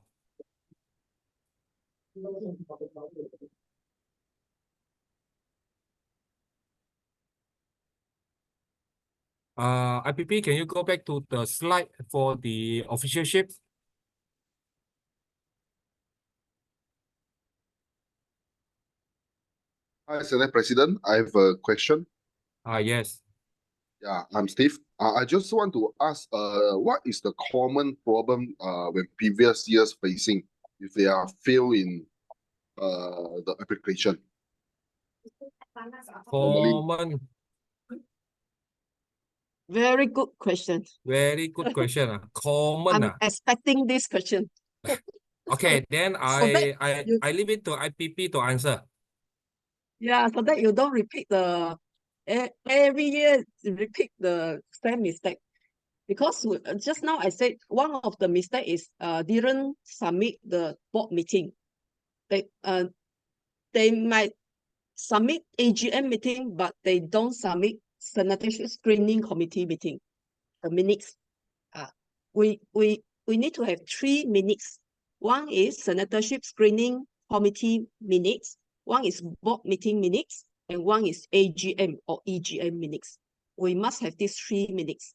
S4: IPP, can you go back to the slide for the officialship?
S2: Hi, Senate President. I have a question.
S4: Yes.
S2: Yeah, I'm Steve. I just want to ask, what is the common problem when previous years facing if they are fail in the application?
S4: Common.
S8: Very good question.
S4: Very good question. Common.
S8: I'm expecting this question.
S4: Okay, then I leave it to IPP to answer.
S8: Yeah, so that you don't repeat the every year repeat the same mistake. Because just now I said one of the mistake is didn't submit the board meeting. They might submit AGM meeting, but they don't submit Senatorship Screening Committee meeting, the minutes. We need to have 3 minutes. One is Senatorship Screening Committee minutes, one is board meeting minutes, and one is AGM or EGM minutes. We must have these 3 minutes.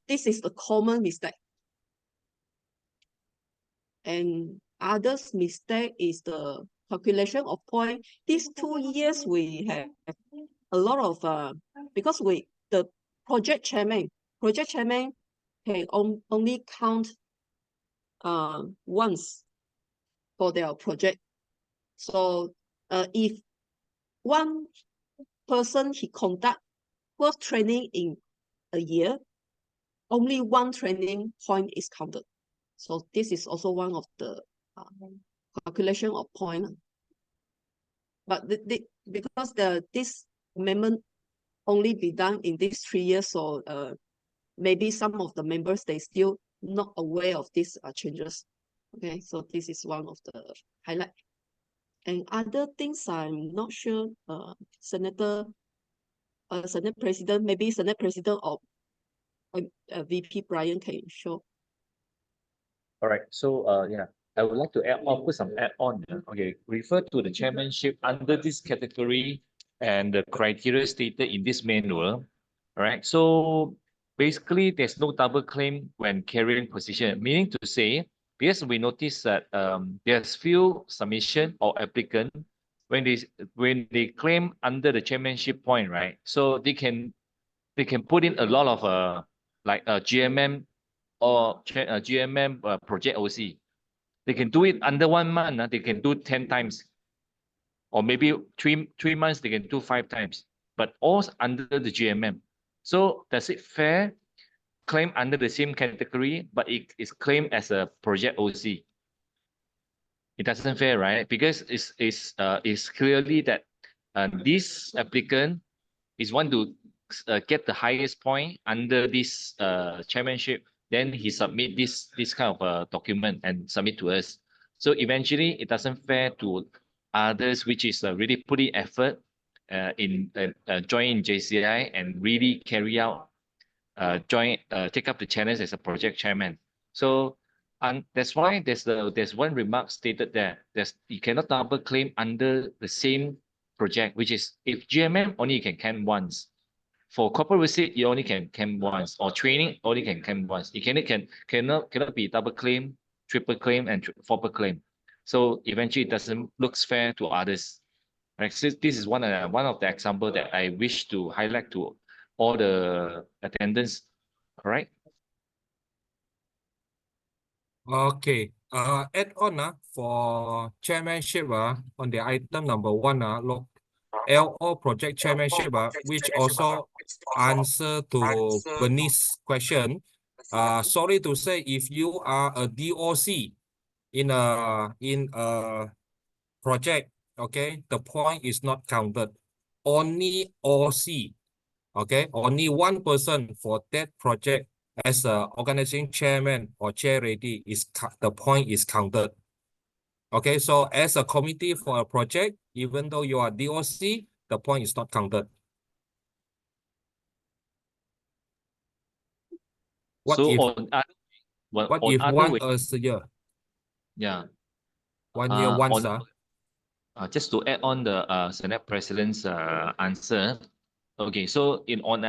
S8: This is the common mistake. And others mistake is the calculation of point. These 2 years we have a lot of because the project chairman can only count once for their project. So if one person he conduct 12 training in a year, only 1 training point is counted. So this is also one of the calculation of point. But because this amendment only be done in these 3 years, so maybe some of the members they still not aware of these changes. Okay, so this is one of the highlight. And other things I'm not sure. Senate President, maybe Senate President or VP Brian can show.
S6: All right, so yeah, I would like to offer some add-on. Okay, refer to the chairmanship under this category and the criteria stated in this manual. All right, so basically there's no double claim when carrying position, meaning to say, because we notice that there's few submission or applicant when they claim under the chairmanship point, right? So they can put in a lot of like GMM or GMM project OC. They can do it under 1 month. They can do 10 times, or maybe three months they can do 5 times, but all under the GMM. So does it fair claim under the same category, but it is claimed as a project OC? It doesn't fair, right? Because it's clearly that this applicant is want to get the highest point under this chairmanship, then he submit this kind of document and submit to us. So eventually it doesn't fair to others which is really putting effort in join JCI and really carry out take up the challenge as a project chairman. So that's why there's one remark stated there. You cannot double claim under the same project, which is if GMM only you can claim once. For corporate receipt, you only can claim once, or training only can claim once. You cannot be double claim, triple claim, and quadruple claim. So eventually, it doesn't look fair to others. Right? So this is one of the example that I wish to highlight to all the attendants. All right.
S4: Okay. Add on for chairmanship on the item number 1 look LO project chairmanship which also answer to Bernice's question. Sorry to say, if you are a DOC in a project, okay, the point is not counted. Only OC, okay, only 1 person for that project as a organizing chairman or chair lady is the point is counted. Okay, so as a committee for a project, even though you are DOC, the point is not counted. What
S6: So
S4: if
S6: what
S4: if
S6: other
S4: one
S6: way,
S4: a year?
S6: Yeah.
S4: 1 year once.
S6: Just to add on the Senate President's answer. Okay, so on the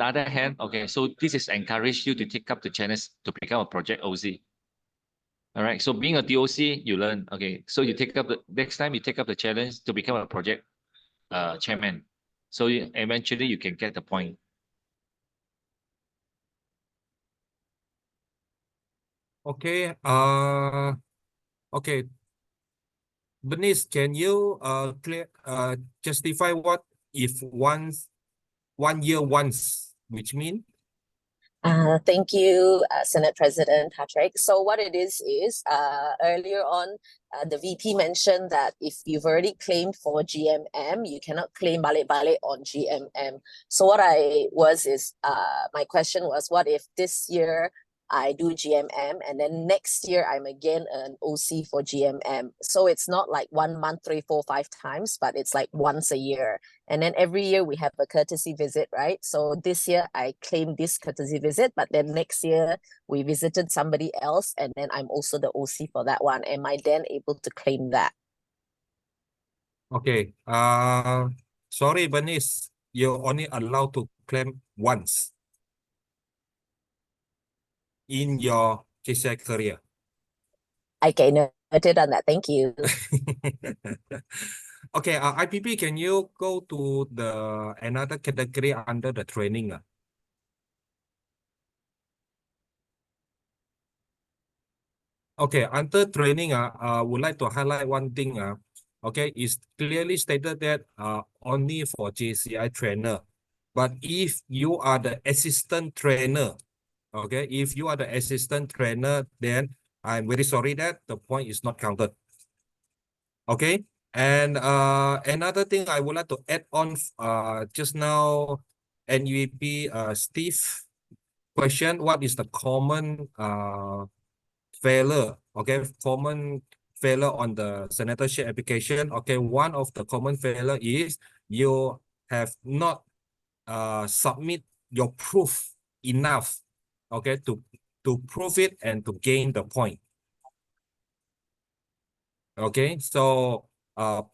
S6: other hand, okay, so this is encourage you to take up the challenge to become a project OC. All right, so being a DOC, you learn. Okay, so you take up next time you take up the challenge to become a project chairman. So eventually you can get the point.
S4: Okay. Okay. Bernice, can you justify what if 1 year once, which mean?
S10: Thank you, Senate President Patrick. So what it is earlier on, the VP mentioned that if you've already claimed for GMM, you cannot claim balik-balik on GMM. So what my question was, what if this year I do GMM and then next year I'm again an OC for GMM? So it's not like 1 month, 3, 4, 5 times, but it's like once a year. And then every year we have a courtesy visit, right? So this year I claimed this courtesy visit, but then next year we visited somebody else and then I'm also the OC for that one. Am I then able to claim that?
S4: Okay. Sorry, Bernice, you're only allowed to claim once in your JCI career.
S10: Okay, noted on that. Thank you.
S4: Okay, IPP, can you go to the another category under the training? Okay, under training, I would like to highlight one thing. Okay, it's clearly stated that only for JCI trainer. But if you are the assistant trainer, okay, if you are the assistant trainer, then I'm very sorry that the point is not counted. Okay, and another thing I would like to add on, just now, NUEP Steve question, what is the common failure? Okay, common failure on the senatorship application. Okay, one of the common failure is you have not submit your proof enough, okay, to prove it and to gain the point. Okay, so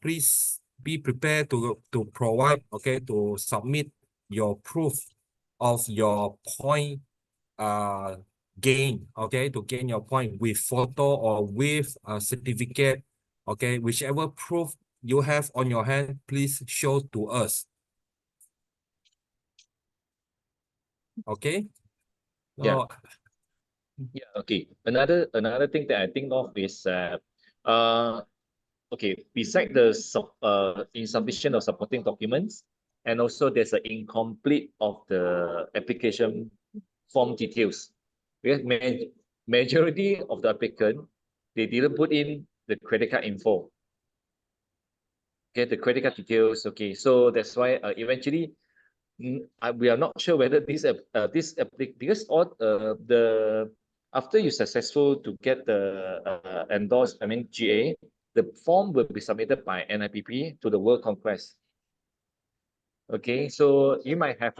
S4: please be prepared to provide, okay, to submit your proof of your point gain, okay, to gain your point with photo or with a certificate, okay, whichever proof you have on your hand, please show to us. Okay.
S6: Yeah.
S4: So,
S6: Yeah, okay. Another thing that I think of is okay, beside the insufficient of supporting documents, and also there's an incomplete of the application form details. Because majority of the applicant, they didn't put in the credit card info. Okay, the credit card details. Okay, so that's why eventually we are not sure whether this because all the after you successful to get the endorsed, GA, the form will be submitted by NIPP to the World Congress. Okay, so you might have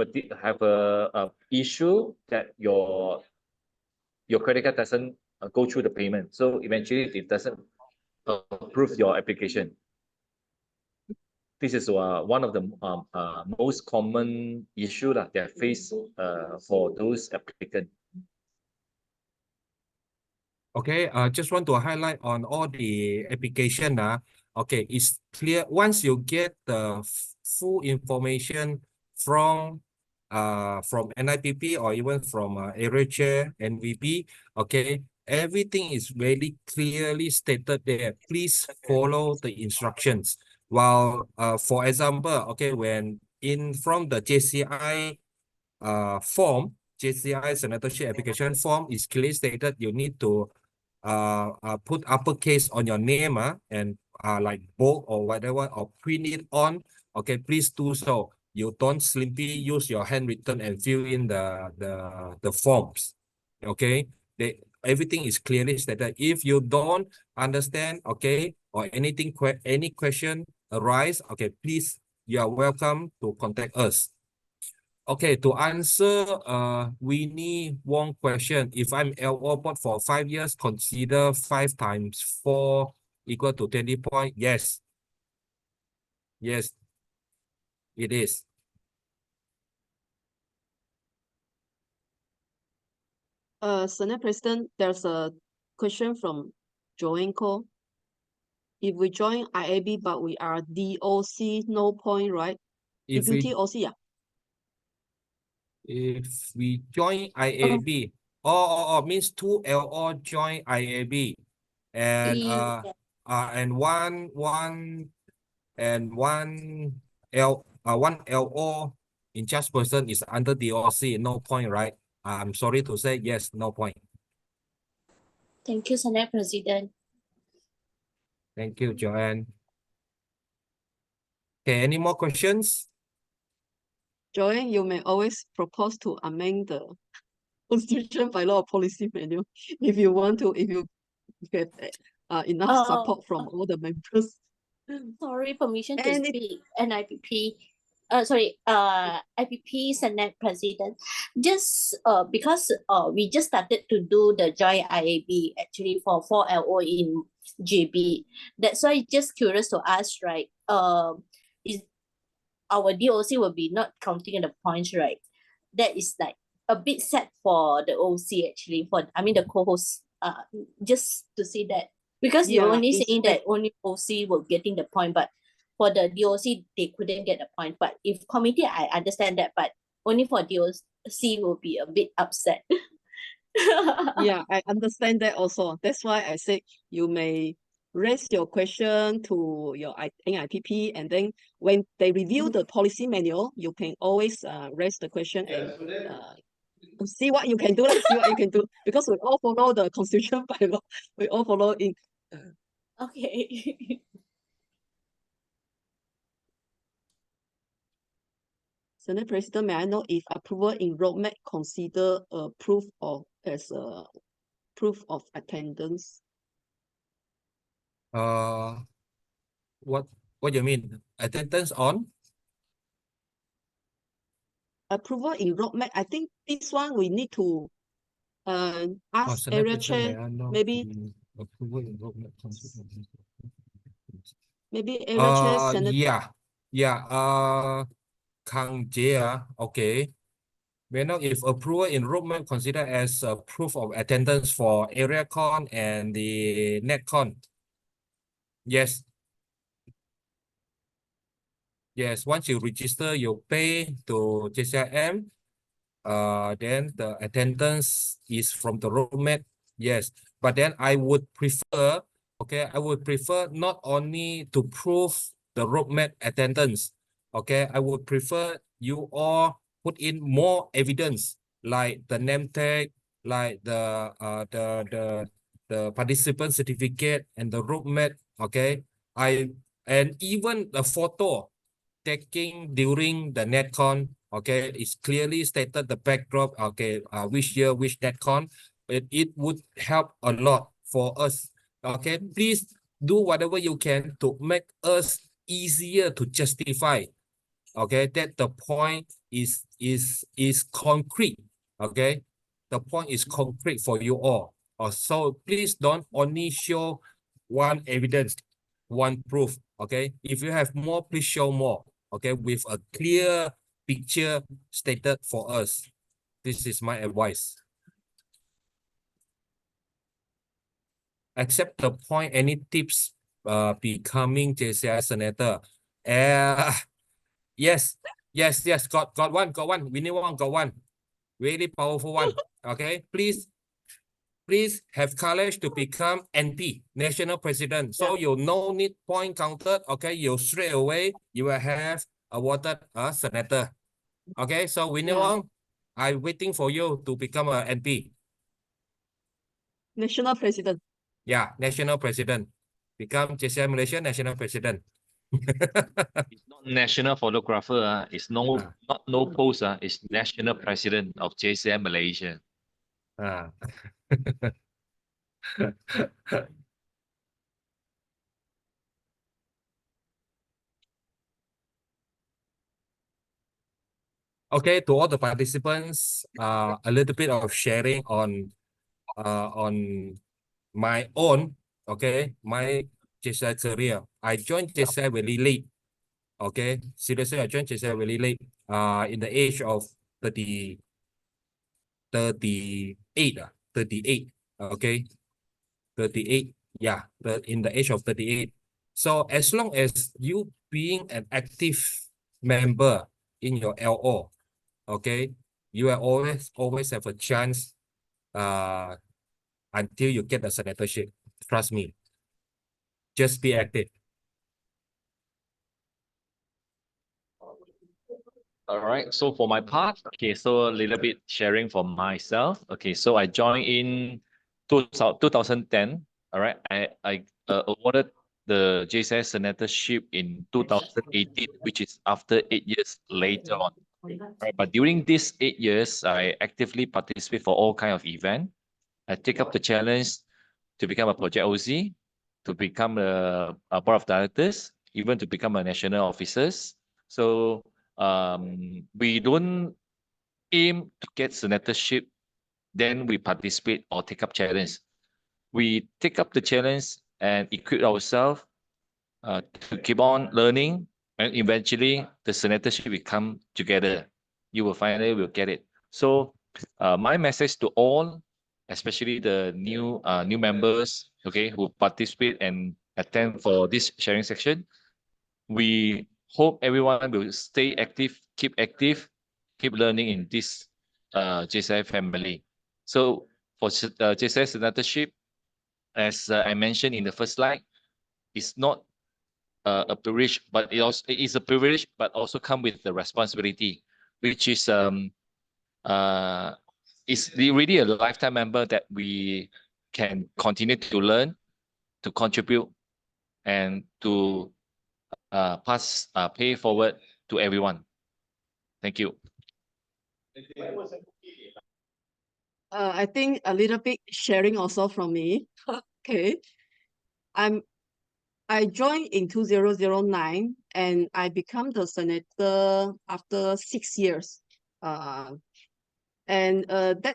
S6: a issue that your credit card doesn't go through the payment, so eventually it doesn't approve your application. This is one of the most common issue that they face for those applicants.
S4: okay, just want to highlight on all the application. Okay, it's clear once you get the full information from NIPP or even from area chair and VP. Okay, everything is very clearly stated there. Please follow the instructions. While for example, okay, when from the JCI form, JCI Senatorship application form is clearly stated you need to put uppercase on your name and like bold or whatever, or print it on. Okay, please do so. You don't simply use your handwritten and fill in the forms. Okay, everything is clearly stated. If you don't understand, okay, or any question arise, okay, please, you are welcome to contact us. Okay, to answer Winnie Wong question, if I'm LO board for 5 years, consider 5 times 4 equal to 20 points. Yes. Yes, it is.
S8: Senate President, there's a question from Joanne Ko. If we join IAB but we are DOC, no point, right? Deputy OC, yeah.
S4: If we join IAB, means 2 LO join IAB, and one LO in charge person is under DOC, no point, right? I'm sorry to say, yes, no point.
S11: Thank you, Senate President.
S4: Thank you, Joanne. Okay, any more questions?
S8: Joanne, you may always propose to amend the constitution by law policy manual if you want to, if you get enough support from all the members.
S11: Sorry, permission to
S8: And
S11: speak. NIPP. IPP Senate President. Just because we just started to do the joint IAB actually for 4LO in GB. That's why just curious to ask, right? Is our DOC will be not counting the points, right? That is like a bit sad for the OC actually, for I mean the co-host, just to see that. Because you're only saying that only OC were getting the point, but for the DOC, they couldn't get the point. But if committee, I understand that, but only for DOC will be a bit upset.
S8: yeah, I understand that also. That's why I said you may raise your question to your NIPP, and then when they review the policy manual, you can always raise the question and see what you can do. See what you can do, because we all follow the constitution by law. We all follow in.
S11: Okay.
S8: Senate President, may I know if approval in roadmap consider a proof of attendance?
S4: What do you mean? Attendance on?
S8: Approval in roadmap. I think this one we need to ask
S4: Senate
S8: area
S4: President,
S8: chair,
S4: may I know
S8: maybe
S4: the approval in roadmap consider-
S8: maybe area chair, Senator.
S4: Kang Jia, okay. May I know if approval in roadmap considered as a proof of attendance for area con and the net con? Yes. Yes, once you register, you pay to JCIM, then the attendance is from the roadmap. Yes, but then I would prefer, okay, I would prefer not only to prove the roadmap attendance, okay, I would prefer you all put in more evidence, like the name tag, like the participant certificate and the roadmap, okay, and even the photo taking during the NetCon, okay, it's clearly stated the backdrop, okay, which year, which NetCon, it would help a lot for us, okay? Please do whatever you can to make us easier to justify, okay, that the point is concrete, okay? The point is concrete for you all. So please don't only show one evidence, one proof, okay? If you have more, please show more, okay, with a clear picture stated for us. This is my advice. Except the point, any tips becoming JCI Senator? Yes, got one. We need one, got one. Really powerful one, okay? Please have courage to become NP, National President. So you no need point counted, okay? You straight away, you will have awarded a Senator. Okay, so we know on. I'm waiting for you to become a NP.
S8: National President.
S4: Yeah, National President. Become JCI Malaysia National President.
S6: It's not national photographer, it's not no post, it's national president of JCI Malaysia.
S4: Okay, to all the participants, a little bit of sharing on my own, okay, my JCI career. I joined JCI very late. Okay, seriously, I joined JCI very late. In the age of 38, 38. Okay, 38. Yeah, in the age of 38. So as long as you being an active member in your LO, okay, you will always have a chance until you get a senatorship. Trust me. Just be active.
S6: All right. So for my part, okay, so a little bit sharing for myself. Okay, so I joined in 2010. All right. I awarded the JCI Senatorship in 2018, which is after 8 years later on. Right. But during these 8 years, I actively participate for all kind of event. I take up the challenge to become a project OZ, to become a board of directors, even to become a national officers. So we don't aim to get senatorship, then we participate or take up challenge. We take up the challenge and equip ourselves to keep on learning, and eventually the senatorship will come together. You will finally will get it. So my message to all, especially the new members, okay, who participate and attend for this sharing section, we hope everyone will stay active, keep learning in this JCI family. So for JCI senatorship, as I mentioned in the first slide, it's not a privilege, but it is a privilege, but also come with the responsibility, which is really a lifetime member that we can continue to learn, to contribute, and to pay forward to everyone. Thank you.
S8: I think a little bit sharing also from me. Okay. I joined in 2009 and I become the senator after 6 years. That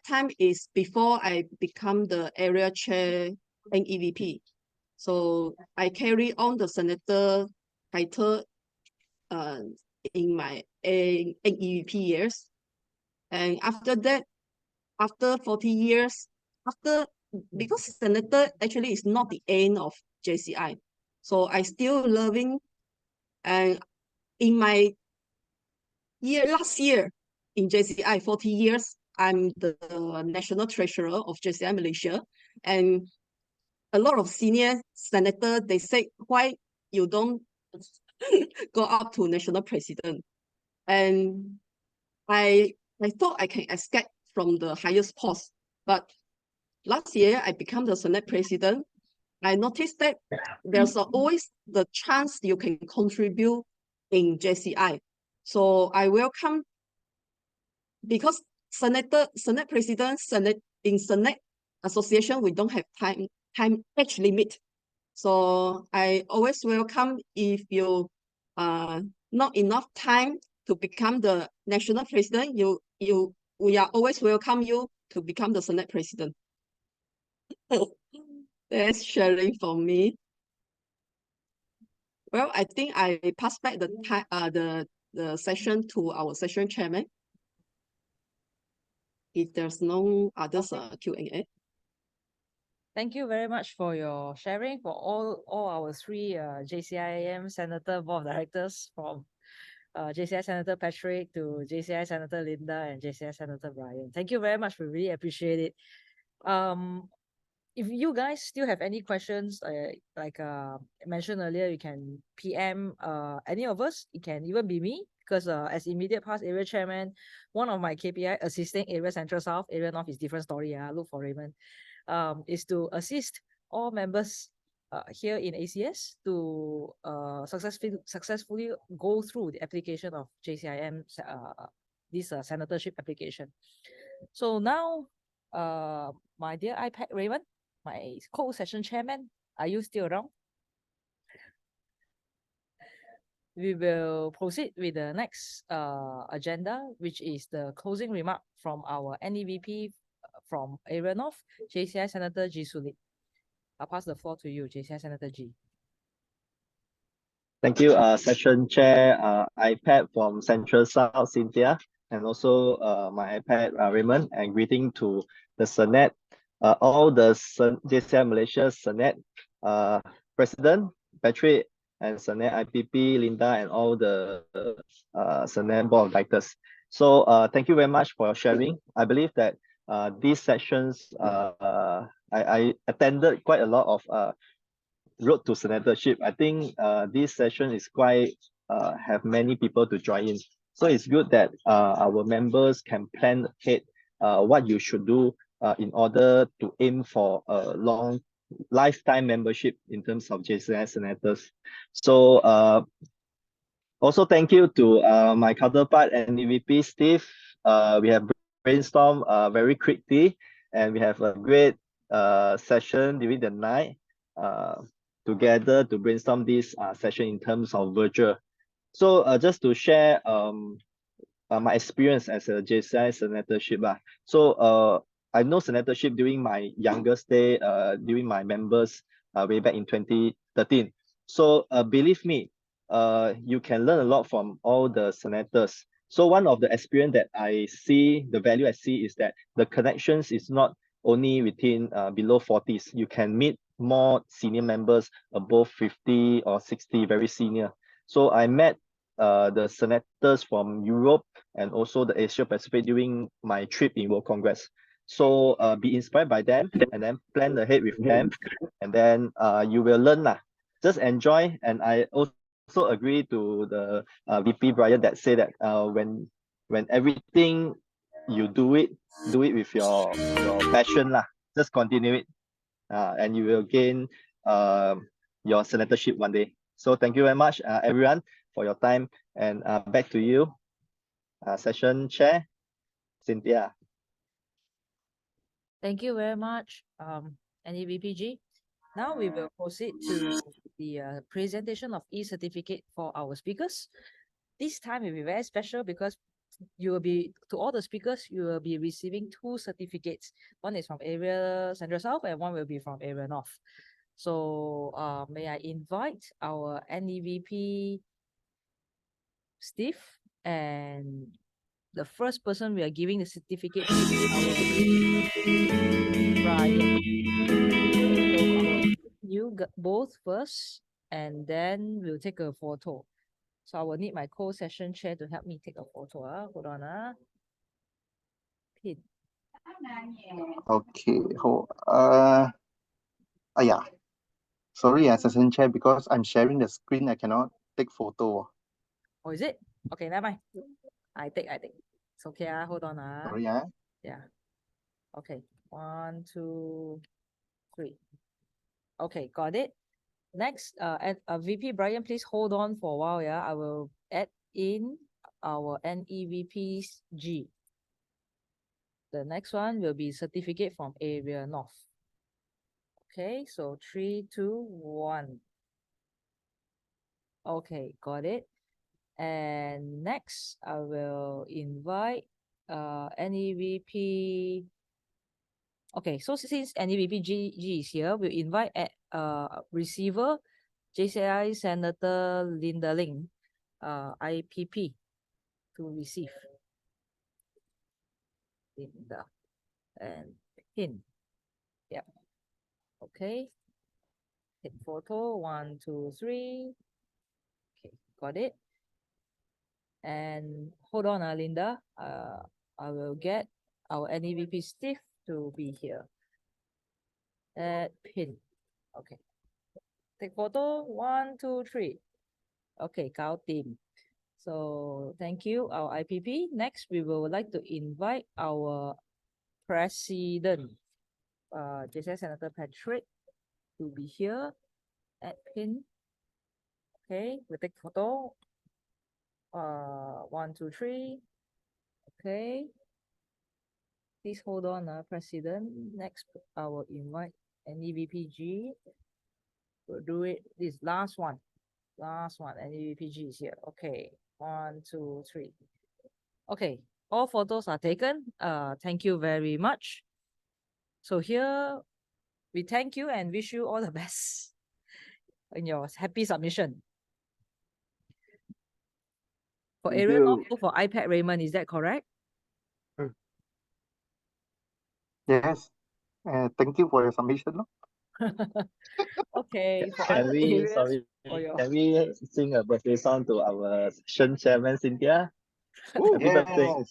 S8: time is before I become the area chair NEVP. So I carry on the senator title in my NEVP years. And after that, after 40 years, because senator actually is not the end of JCI. So I still loving, and in my last year in JCI, 40 years, I'm the national treasurer of JCI Malaysia. And a lot of senior senator, they say, why you don't go up to national president? And I thought I can escape from the highest post. But last year, I become the Senate president. I noticed that there's always the chance you can contribute in JCI. So I welcome, because Senate president, in Senate association, we don't have time age limit. So I always welcome if you not enough time to become the national president, we are always welcome you to become the Senate president. That's sharing for me. Well, I think I pass back the session to our session chairman. If there's no others Q&A.
S1: Thank you very much for your sharing for all our three JCIM Senator Board of Directors, from JCI Senator Patrick to JCI Senator Linda and JCI Senator Brian. Thank you very much. We really appreciate it. If you guys still have any questions, like I mentioned earlier, you can PM any of us. It can even be me, because as immediate past area chairman, one of my KPI assisting area Central South, area North is different story. Look for Raymond. Is to assist all members here in ACS to successfully go through the application of JCIM, this senatorship application. So now, my dear iPad Raymond, my co-session chairman, are you still around? We will proceed with the next agenda, which is the closing remark from our NEVP from Area North, JCI Senator G. Sulit. I'll pass the floor to you, JCI Senator G.
S3: Thank you, Session Chair iPad from Central South, Cynthia, and also my iPad Raymond, and greeting to the Senate, all the JCI Malaysia Senate President Patrick, and Senate IPP Linda, and all the Senate Board of Directors. So thank you very much for your sharing. I believe that these sessions, I attended quite a lot of road to senatorship. I think this session is quite have many people to join in. So it's good that our members can plan ahead what you should do in order to aim for a long lifetime membership in terms of JCI Senators. So also thank you to my counterpart and EVP Steve. We have brainstormed very quickly, and we have a great session during the night together to brainstorm this session in terms of virtual. So just to share my experience as a JCI Senatorship. So I know Senatorship during my youngest day, during my members way back in 2013. So believe me, you can learn a lot from all the senators. So one of the experience that I see, the value I see is that the connections is not only within below 40s. You can meet more senior members above 50 or 60, very senior. So I met the senators from Europe and also the Asia Pacific during my trip in World Congress. So be inspired by them and then plan ahead with them, and then you will learn lah. Just enjoy. And I also agree to the VP Brian that say that when everything you do it with your passion lah. Just continue it, and you will gain your senatorship one day. So thank you very much, everyone, for your time. And back to you, session chair, Cynthia.
S1: Thank you very much, NEVPG. Now we will proceed to the presentation of e-certificate for our speakers. This time will be very special because you will be, to all the speakers, you will be receiving 2 certificates. One is from Area Central South and one will be from Area North. So may I invite our NEVP Steve, and the first person we are giving the certificate to is Brian. You both first, and then we'll take a photo. So I will need my co-session chair to help me take a photo. Hold on. Pin.
S7: Okay. Yeah. Sorry, session chair, because I'm sharing the screen, I cannot take photo.
S1: Oh, is it? Okay, never mind. I take. It's okay. Hold on.
S7: Sorry.
S1: Yeah. Okay. 1, 2, 3. Okay, got it. Next, VP Brian, please hold on for a while. Yeah, I will add in our NEVP's G. The next one will be certificate from Area North. Okay, so 3, 2, 1. Okay, got it. And next, I will invite NEVP. Okay, so since NEVP G is here, we'll invite receiver JCI Senator Linda Ling, IPP, to receive. Linda and pin. Yeah. Okay. Hit photo. 1, 2, 3. Okay, got it. And hold on, Linda. I will get our NEVP Steve to be here. Pin. Okay. Take photo. 1, 2, 3. Okay, Kao team. So thank you, our IPP. Next, we would like to invite our president, JCI Senator Patrick, to be here at pin. Okay, we take photo. 1, 2, 3. Okay. Please hold on, President. Next, I will invite NEVPG. We'll do it. This last one. NEVPG is here. Okay. 1, 2, 3. Okay. All photos are taken. Thank you very much. So here, we thank you and wish you all the best in your happy submission. For Area North, for iPad Raymond, is that correct?
S7: Yes. Thank you for your submission.
S1: Okay. For
S3: Can
S1: other
S3: we,
S1: areas,
S3: sorry, can we sing a birthday song to our session chairman, Cynthia? Happy birthday.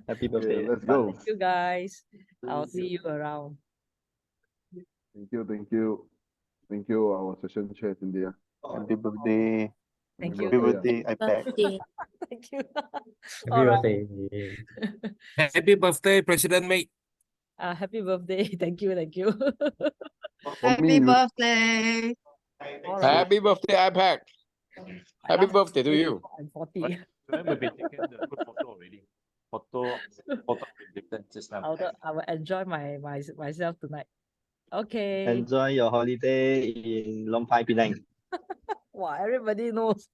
S3: Happy birthday.
S2: Let's go.
S1: Thank you, guys. I'll see you around.
S2: Thank you, our session chair, Cynthia.
S7: Happy birthday.
S1: Thank you.
S7: Happy birthday, iPad.
S11: Birthday.
S1: Thank you.
S12: Happy
S1: All right.
S12: birthday.
S4: Happy birthday, President Mate.
S1: Happy birthday. Thank you. Thank you.
S2: For me,
S8: Happy birthday.
S1: All right.
S9: Happy birthday, iPad. Happy birthday to you.
S1: I'm 40.
S6: When we've been taking the good photo already. Photo with Lipton just now.
S1: I will enjoy myself tonight. Okay.
S3: Enjoy your holiday in Lompai Penang.
S1: Wow, everybody knows.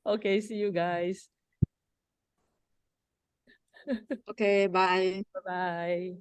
S1: Okay, see you guys.
S8: Okay, bye.
S1: Bye-bye.